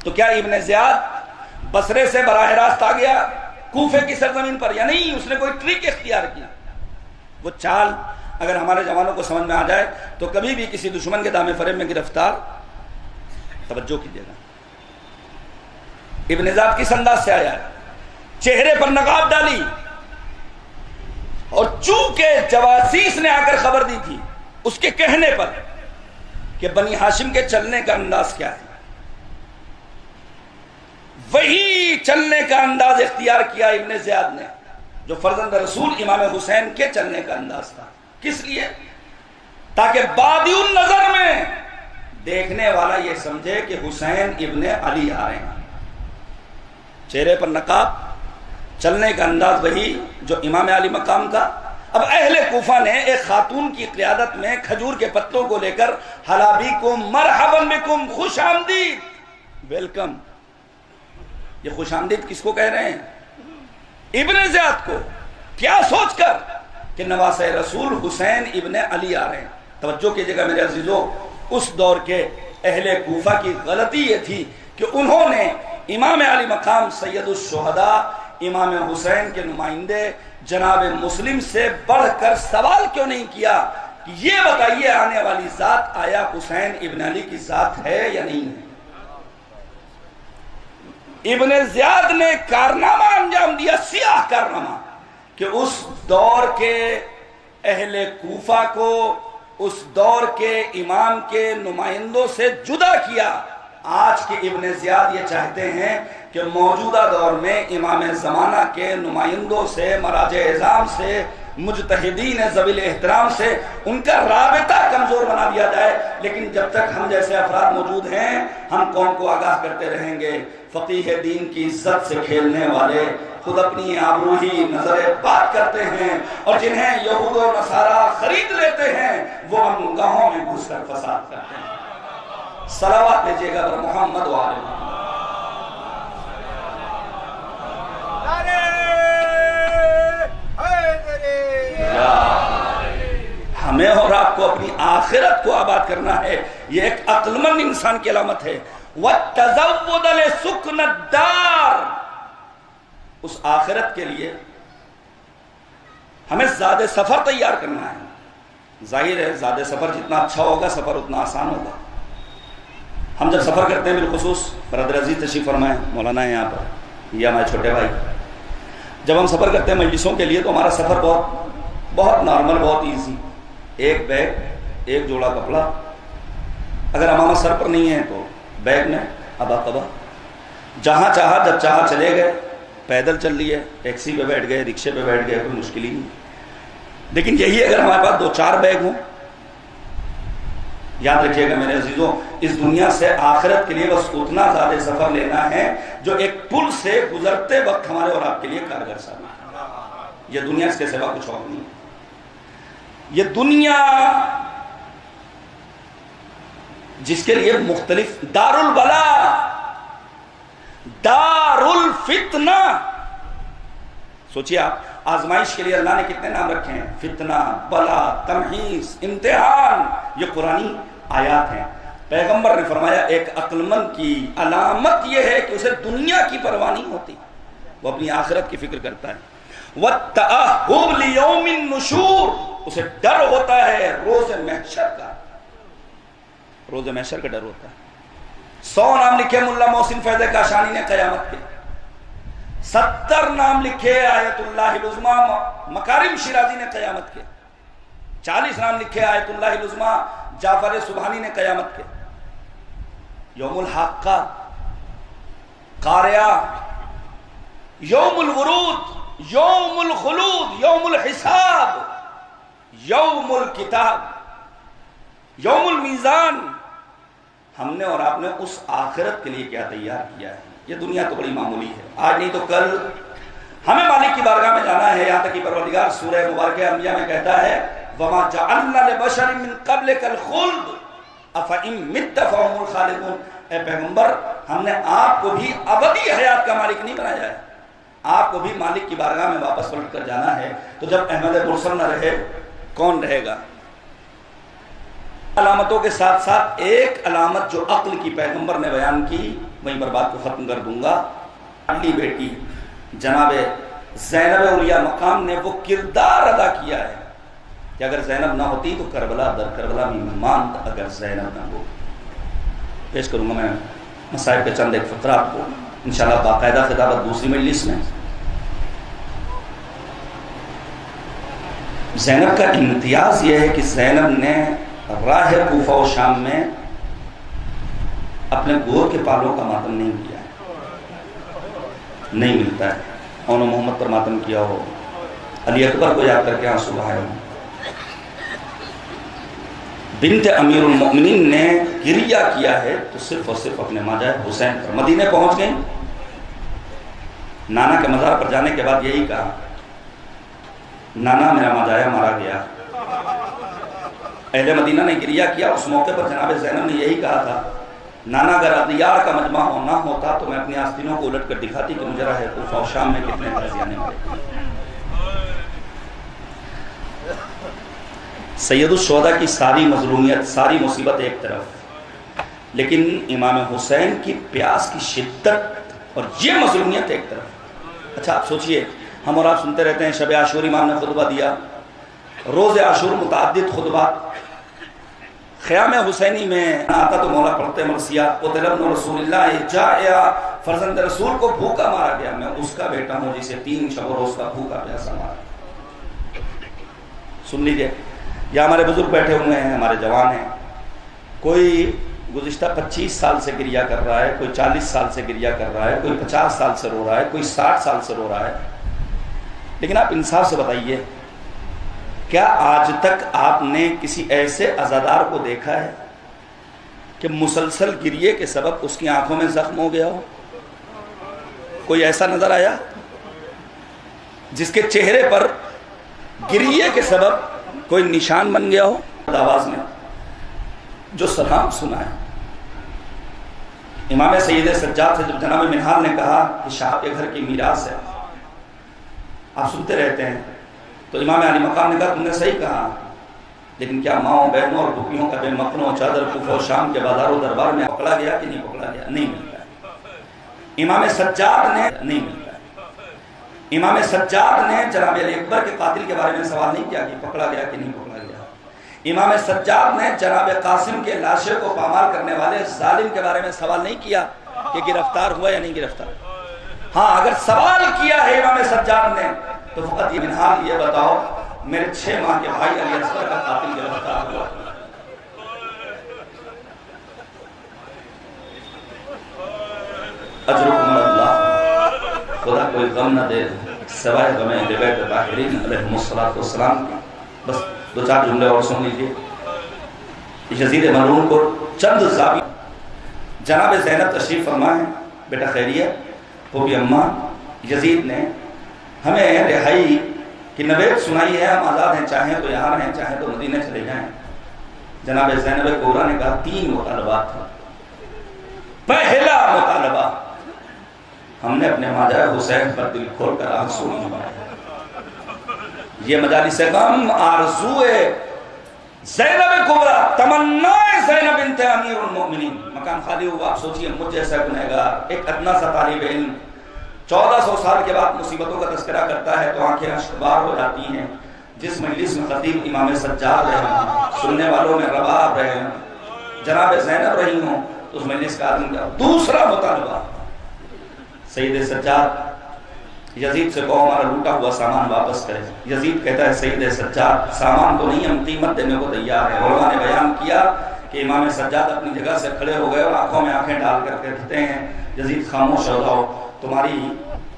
Speaker 1: تو کیا ابن زیاد بصرے سے براہ راست آ گیا کوفے کی سرزمین پر؟ یا نہیں، اس نے کوئی ٹرک اختیار کی. وہ چال اگر ہمارے جوانوں کو سمجھ میں آ جائے تو کبھی بھی کسی دشمن کے دامے فریب میں گرفتار، توجہ کیجیے گا، ابن زیاد کس انداز سے آیا ہے؟ چہرے پر نقاب ڈالی، اور چونکہ جواسیس نے آ کر خبر دی تھی اس کے کہنے پر کہ بنی ہاشم کے چلنے کا انداز کیا ہے، وہی چلنے کا انداز اختیار کیا ابن زیاد نے جو فرزند رسول امام حسین کے چلنے کا انداز تھا. کس لیے؟ تاکہ بادی النظر میں دیکھنے والا یہ سمجھے کہ حسین ابن علی آ رہے ہیں. چہرے پر نقاب، چلنے کا انداز وہی جو امام علی مقام کا. اب اہل کوفہ نے ایک خاتون کی قیادت میں کھجور کے پتوں کو لے کر حلابیکم مرحبا بکم، خوش آمدید، ویلکم. یہ خوش آمدید کس کو کہہ رہے ہیں؟ ابن زیاد کو. کیا سوچ کر کہ نواسہ رسول حسین ابن علی آ رہے ہیں. توجہ کیجئے گا میرے عزیزو، اس دور کے اہل کوفہ کی غلطی یہ تھی کہ انہوں نے امام علی مقام سید الشہداء امام حسین کے نمائندے جناب مسلم سے بڑھ کر سوال کیوں نہیں کیا کہ یہ بتائیے آنے والی ذات آیا حسین ابن علی کی ذات ہے یا نہیں ہے. ابن زیاد نے کارنامہ انجام دیا، سیاہ کارنامہ، کہ اس دور کے اہل کوفہ کو اس دور کے امام کے نمائندوں سے جدا کیا. آج کے ابن زیاد یہ چاہتے ہیں کہ موجودہ دور میں امام زمانہ کے نمائندوں سے، مراجع اعظام سے، مجتہدین ذوی احترام سے ان کا رابطہ کمزور بنا دیا جائے. لیکن جب تک ہم جیسے افراد موجود ہیں ہم قوم کو آگاہ کرتے رہیں گے. فقیہ دین کی عزت سے کھیلنے والے خود اپنی آبرو ہی نظر بات کرتے ہیں، اور جنہیں یہود و نصارہ خرید لیتے ہیں وہ ہم گاہوں میں گھس کر فساد کرتے ہیں. صلوات دیجیے گا پر محمد و آل محمد. ہمیں اور آپ کو اپنی آخرت کو آباد کرنا ہے. یہ ایک عقل مند انسان کی علامت ہے. وَتَزَوُّدَ لِسُكْنَ الدَّارِ، اس آخرت کے لیے ہمیں زیادہ سفر تیار کرنا ہے. ظاہر ہے زیادہ سفر جتنا اچھا ہوگا سفر اتنا آسان ہوگا. ہم جب سفر کرتے ہیں بالخصوص برادر عزیز تشریف فرمائیں، مولانا ہیں یہاں پر، یہ ہمارے چھوٹے بھائی، جب ہم سفر کرتے ہیں مجلسوں کے لیے تو ہمارا سفر بہت نارمل، بہت ایزی. ایک بیگ، ایک جوڑا کپڑا، اگر امامہ سر پر نہیں ہے تو بیگ میں ابا قبا، جہاں چاہا جب چاہا چلے گئے، پیدل چل لیے، ٹیکسی پہ بیٹھ گئے، رکشے پہ بیٹھ گئے، کوئی مشکل ہی نہیں. لیکن یہی اگر ہمارے پاس 2-4 بیگ ہوں، یاد رکھیے گا میرے عزیزوں، اس دنیا سے آخرت کے لیے بس اتنا زیادہ سفر لینا ہے جو ایک پل سے گزرتے وقت ہمارے اور آپ کے لیے کارگر ثابت ہے. یہ دنیا اس کے سوا کچھ اور نہیں. یہ دنیا جس کے لیے مختلف دار البلا، دار الفتنہ، سوچیے آپ، آزمائش کے لیے اللہ نے کتنے نام رکھے ہیں؟ فتنہ، بلا، تمحیص، امتحان. یہ قرآنی آیات ہیں. پیغمبر نے فرمایا ایک عقل مند کی علامت یہ ہے کہ اسے دنیا کی پرواہ نہیں ہوتی، وہ اپنی آخرت کی فکر کرتا ہے. وَالتَّأَهُّبْ لِيَوْمِ النُّشُورِ، اسے ڈر ہوتا ہے روز محشر کا. روز محشر کا ڈر ہوتا ہے. 100 نام لکھے ملا محسن فیض کاشانی نے قیامت کے، 70 نام لکھے آیت اللہ العظمی مکارم شیرازی نے قیامت کے، 40 نام لکھے آیت اللہ العظمی جعفر سبحانی نے قیامت کے. یوم الحاقہ، قاریہ، یوم الورود، یوم الخلود، یوم الحساب، یوم الکتاب، یوم المیزان. ہم نے اور آپ نے اس آخرت کے لیے کیا تیار کیا ہے؟ یہ دنیا تو بڑی معمولی ہے، آج نہیں تو کل ہمیں مالک کی بارگاہ میں جانا ہے. یہاں تک کہ پروردگار سورہ مبارکہ انبیاء میں کہتا ہے وَمَا جَعَلْنَا لِبَشَرٍ مِّن قَبْلِكَ الْخُلْدَ أَفَإِن مِّتَّ فَهُمُ الْخَالِدُونَ. اے پیغمبر ہم نے آپ کو بھی ابدی حیات کا مالک نہیں بنایا ہے، آپ کو بھی مالک کی بارگاہ میں واپس پلٹ کر جانا ہے۔ تو جب احمد مرسل نہ رہے کون رہے گا؟ علامتوں کے ساتھ ساتھ ایک علامت جو عقل کی پیغمبر نے بیان کی، وہیں پر بات کو ختم کر دوں گا۔ اپنی بیٹی جناب زینب اولیاء مقام نے وہ کردار ادا کیا ہے کہ اگر زینب نہ ہوتی تو کربلا در کربلا بھی ماند اگر زینب نہ ہو۔ پیش کروں گا میں مصائب کے چند ایک فقرات کو انشاءاللہ باقاعدہ خطابت دوسری مجلس میں۔ زینب کا امتیاز یہ ہے کہ زینب نے راہ کوفہ و شام میں اپنے گور کے پالوں کا ماتم نہیں کیا ہے، نہیں ملتا ہے۔ اون محمد پر ماتم کیا ہو، علی اکبر کو یاد کر کے آنسو بہائے ہوں۔ بنت امیر المؤمنین نے گریہ کیا ہے تو صرف اور صرف اپنے ماجا حسین پر۔ مدینے پہنچ گئیں، نانا کے مزار پر جانے کے بعد یہی کہا، نانا میرا ماجایا مارا گیا۔ اہل مدینہ نے گریہ کیا۔ اس موقع پر جناب زینب نے یہی کہا تھا، نانا اگر اغیار کا مجمع نہ ہوتا تو میں اپنی آستینوں کو الٹ کر دکھاتی کہ مجھے راہ کوفہ و شام میں کتنے غازیانے مرے۔ سید الشہداء کی ساری مظلومیت، ساری مصیبت ایک طرف، لیکن امام حسین کی پیاس کی شدت اور یہ مظلومیت ایک طرف۔ اچھا آپ سوچئے، ہم اور آپ سنتے رہتے ہیں شب عاشور امام نے خطبہ دیا، روز عاشور متعدد خطبات۔ خیام حسینی میں آتا تو مولا پڑھتے مرثیہ، قتل ابن رسول اللہ جائع، فرزند رسول کو بھوکا مارا گیا، میں اس کا بیٹا ہوں جسے 3 شب و روز کا بھوکا پیاسا مارا۔ سن لیجئے، یا ہمارے بزرگ بیٹھے ہوئے ہیں، ہمارے جوان ہیں، کوئی گزشتہ 25 سال سے گریہ کر رہا ہے، کوئی 40 سال سے گریہ کر رہا ہے، کوئی 50 سال سے رو رہا ہے، کوئی 60 سال سے رو رہا ہے، لیکن آپ انصاف سے بتائیے، کیا آج تک آپ نے کسی ایسے عزادار کو دیکھا ہے کہ مسلسل گریے کے سبب اس کی آنکھوں میں زخم ہو گیا ہو؟ کوئی ایسا نظر آیا جس کے چہرے پر گریے کے سبب کوئی نشان بن گیا ہو؟ آواز میں جو سلام سنا ہے امام سید سجاد سے، جب جناب منہال نے کہا کہ شاہ کے گھر کی میراث ہے، آپ سنتے رہتے ہیں، تو امام علی مقام نے کہا تم نے صحیح کہا، لیکن کیا ماؤں بہنوں اور بھوکیوں کا بے مکنوں چادر کوفہ و شام کے بازار و دربار میں پکڑا گیا کہ نہیں پکڑا گیا؟ نہیں ملتا ہے۔ امام سجاد نے نہیں ملتا ہے۔ امام سجاد نے جناب علی اکبر کے قاتل کے بارے میں سوال نہیں کیا کہ پکڑا گیا کہ نہیں پکڑا گیا۔ امام سجاد نے جناب قاسم کے لاشے کو پامال کرنے والے ظالم کے بارے میں سوال نہیں کیا کہ گرفتار ہوا یا نہیں گرفتار۔ ہاں اگر سوال کیا ہے امام سجاد نے تو فقط یہ منہال یہ بتاؤ میرے 6 ماہ کے بھائی علی اصغر کا قاتل گرفتار ہوا۔ اجرکم اللہ، خدا کوئی غم نہ دے سوائے غم اہل بیت طاہرین علیہم السلام کی۔ بس 2-4 جملے اور سن لیجئے۔ یزید ملعون کو چند زاویے، جناب زینب تشریف فرما ہے، بیٹا خیریت، پھوپھی اماں، یزید نے ہمیں رہائی کی نوید سنائی ہے، ہم آزاد ہیں، چاہیں تو یہاں رہیں، چاہیں تو مدینہ چلے جائیں۔ جناب زینب کبریٰ نے کہا 3 مطالبات تھا۔ پہلا مطالبہ، ہم نے اپنے ماجا حسین پر دل کھول کر آنسو نہیں بہائے۔ یہ مجالس غم آرزو زینب کبریٰ، تمنا زینب بنت امیر المؤمنین، مکان خالی ہوا۔ آپ سوچئے مجھ جیسا گنہگار، ایک ادنا سا طالب علم 1400 سال کے بعد مصیبتوں کا تذکرہ کرتا ہے تو آنکھیں اشکبار ہو جاتی ہیں۔ جس مجلس میں خطیب امام سجاد رہے ہوں، سننے والوں میں رباب رہے ہوں، جناب زینب رہی ہوں، تو اس مجلس کا آدمی کا دوسرا مطالبہ، سید سجاد یزید سے کہو ہمارا لوٹا ہوا سامان واپس کرے۔ یزید کہتا ہے سید سجاد سامان تو نہیں، ہم قیمت دینے کو تیار ہیں۔ علماء نے بیان کیا کہ امام سجاد اپنی جگہ سے کھڑے ہو گئے اور آنکھوں میں آنکھیں ڈال کر کہتے ہیں یزید خاموش ہو جاؤ، تمہاری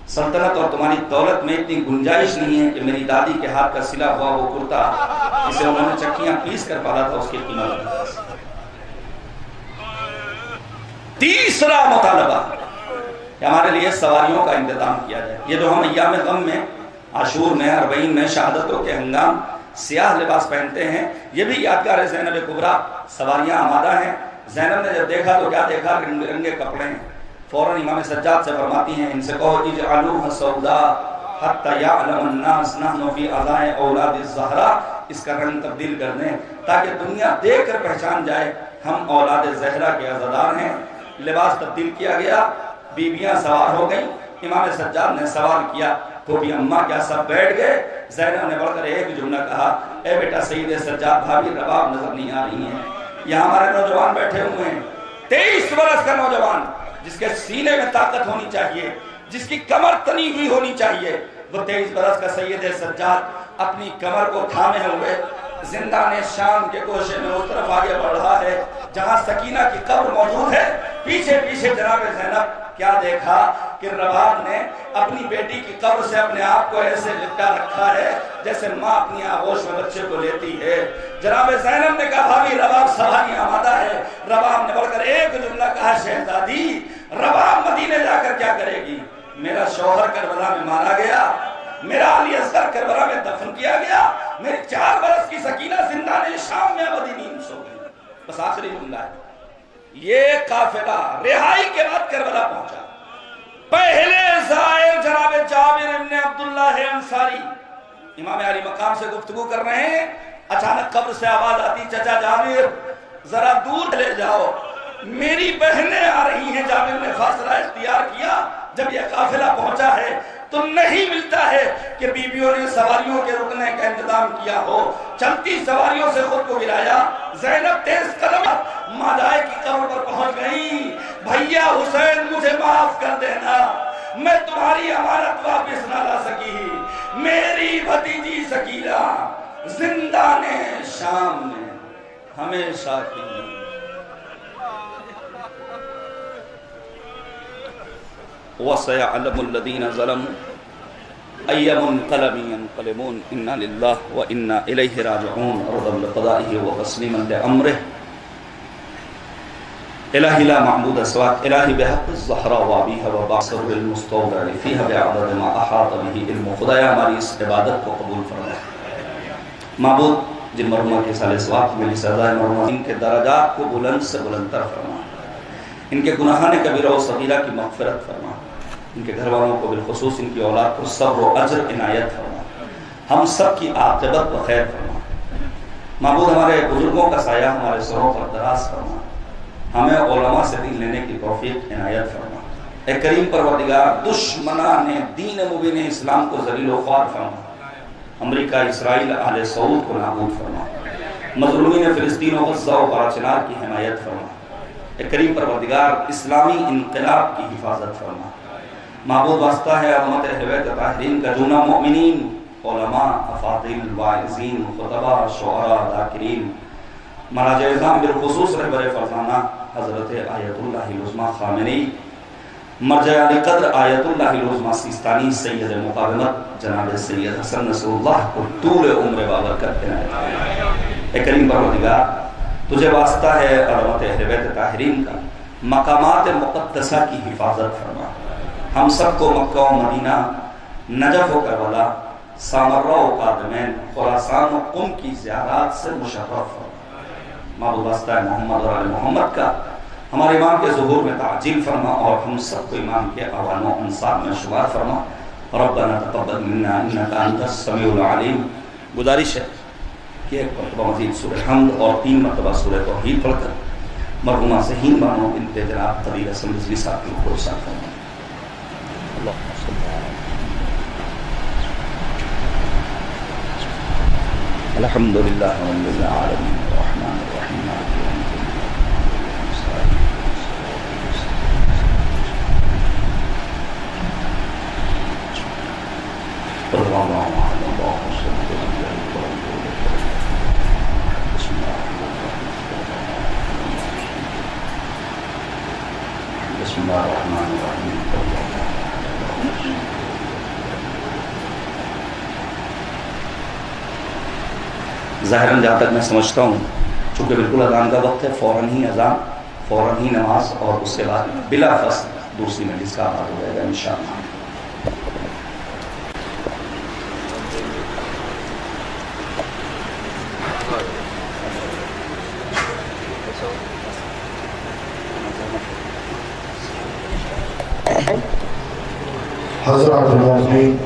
Speaker 1: سلطنت اور تمہاری دولت میں اتنی گنجائش نہیں ہے کہ میری دادی کے ہاتھ کا سلا ہوا وہ کرتا جسے انہوں نے چکیاں پیس کر پالا تھا اس کی قیمت۔ تیسرا مطالبہ کہ ہمارے لیے سواریوں کا انتظام کیا جائے۔ یہ جو ہم ایام غم میں، عاشور میں، 40 میں، شہادتوں کے ہنگام سیاہ لباس پہنتے ہیں، یہ بھی یادگار ہے زینب کبریٰ۔ سواریاں آمادہ ہیں۔ زینب نے جب دیکھا تو کیا دیکھا، رنگ برنگے کپڑے ہیں، فوراً امام سجاد سے فرماتی ہیں ان سے کہو اجعلوها سودا حتی یعلم الناس نحن فی اعضاء اولاد الزہرا، اس کا رنگ تبدیل کر دیں تاکہ دنیا دیکھ کر پہچان جائے ہم اولاد زہرا کے عزادار ہیں۔ لباس تبدیل کیا گیا، بیویاں سوار ہو گئیں، امام سجاد نے سوال کیا پھوپھی اماں کیا سب بیٹھ گئے؟ زینب نے بڑھ کر ایک جملہ کہا اے بیٹا سید سجاد بھابی رباب نظر نہیں آ رہی ہیں، یہاں ہمارے نوجوان بیٹھے ہوئے ہیں، 23 برس کا نوجوان جس کے سینے میں طاقت ہونی چاہیے، جس کی کمر تنی ہوئی ہونی چاہیے، وہ 23 برس کا سید سجاد اپنی کمر کو تھامے ہوئے زندان شام کے گوشے میں اس طرف آگے بڑھ رہا ہے جہاں سکینہ کی قبر موجود ہے۔ پیچھے پیچھے جناب زینب کیا دیکھا کہ رباب نے اپنی بیٹی کی قبر سے اپنے آپ کو ایسے لپٹا رکھا ہے جیسے ماں اپنی آغوش میں بچے کو لیتی ہے۔ جناب زینب نے کہا بھابی رباب سواری آمادہ ہے۔ رباب نے بڑھ کر ایک جملہ کہا شہزادی رباب مدینے جا کر کیا کرے گی؟ میرا شوہر کربلا میں مارا گیا، میرا علی اصغر کربلا میں دفن کیا گیا، میری 4 برس کی سکینہ زندان شام میں ابدی نیند سو گئی۔ بس آخری جملہ ہے، یہ قافلہ رہائی کے بعد کربلا پہنچا، پہلے زائر جناب جابر بن عبداللہ انصاری امام علی مقام سے گفتگو کر رہے ہیں، اچانک قبر سے آواز آتی چچا جابر ذرا دور لے جاؤ، میری بہنیں آ رہی ہیں۔ جابر نے فاصلہ اختیار کیا، جب یہ قافلہ پہنچا ہے تو نہیں ملتا ہے کہ بیویوں نے سواریوں کے رکنے کا انتظام کیا ہو، چلتی سواریوں سے خود کو گرایا۔ زینب تیز قدم مادائے کی قبر پر پہنچ گئی، بھیا حسین مجھے معاف کر دینا، میں تمہاری امانت واپس نہ لا سکی، میری بھتیجی سکینہ زندان شام میں ہمیشہ کی۔ وَسَيَعْلَمُ الَّذِينَ ظَلَمُوا أَيَّ مُنْقَلَبٍ يَنْقَلِبُونَ إِنَّا لِلَّهِ وَإِنَّا إِلَيْهِ رَاجِعُونَ رَضًا بِقَضَائِهِ وَتَسْلِيمًا لِأَمْرِهِ إِلَٰهِ لَا مَعْبُودَ سِوَاكَ إِلَٰهِ بِحَقِّ الزَّهْرَاءِ وَأَبِيهَا وَبَعْثَهُ بِالْمُسْتَوْدَعِ فِيهَا بِعَدَدِ مَا أَحَاطَ بِهِ عِلْمُهُ۔ خدایا ہماری اس عبادت کو قبول فرما، معبود جن مرحومہ کے سال ثواب کی ملی سزائے مرحومہ ان کے درجات کو بلند سے بلندتر فرما، ان کے گناہان کبیرہ و صغیرہ کی مغفرت فرما، ان کے گھر والوں کو بالخصوص ان کی اولاد کو صبر و اجر عنایت فرما، ہم سب کی عاقبت و خیر فرما۔ معبود ہمارے بزرگوں کا سایہ ہمارے سروں پر دراز فرما، ہمیں علماء سے دین لینے کی توفیق عنایت فرما۔ اے کریم پروردگار دشمنان دین مبین اسلام کو ذلیل و خوار فرما، امریکہ اسرائیل اہل سعود کو نابود فرما، مظلومین فلسطین و غزہ و باراچنار کی حمایت فرما۔ اے کریم پروردگار اسلامی انقلاب کی حفاظت فرما۔ معبود واسطہ ہے عظمت اہل بیت طاہرین کا جونا مؤمنین، علماء، افاضل، واعظین، خطبہ، شعراء، ذاکرین، مراجع اعظام بالخصوص رہبر فرزانہ حضرت آیت اللہ العظمیٰ خامنئی، مرجع علی قدر آیت اللہ العظمیٰ سیستانی، سید مقاومت جناب سید حسن نصر اللہ کو طول عمر بابرکت عنایت۔ اے کریم پروردگار تجھے واسطہ ہے عظمت اہل بیت طاہرین کا مقامات مقدسہ کی حفاظت فرما، ہم سب کو مکہ و مدینہ، نجف و کربلا، سامرہ و قادمین، خراسان و قم کی زیارات سے مشرف فرما۔ معبود واسطہ ہے محمد اور آل محمد کا ہمارے امام کے ظہور میں تعجیل فرما اور ہم سب کو امام کے اعوان و انصار میں شمار فرما۔ ربنا تقبل منا انک انت السمیع العلیم۔ گزارش ہے کہ ایک مرتبہ مزید سورہ حمد اور 3 مرتبہ سورہ توحید پڑھ کر مرحومہ ذہین بانو بنت جناب قدیر حسن رضوی صاحب کی کو ساتھ فرما۔ اللہم صلی اللہ الحمدللہ رب العالمین الرحمن الرحیم مالک یوم بسم اللہ الرحمن الرحیم۔ ظاہراً جہاں تک میں سمجھتا ہوں چونکہ بالکل اذان کا وقت ہے، فوراً ہی اذان، فوراً ہی نماز اور اس کے بعد بلا فصل دوسری مجلس کا آغاز ہو جائے گا انشاءاللہ۔
Speaker 2: حضرات المومنین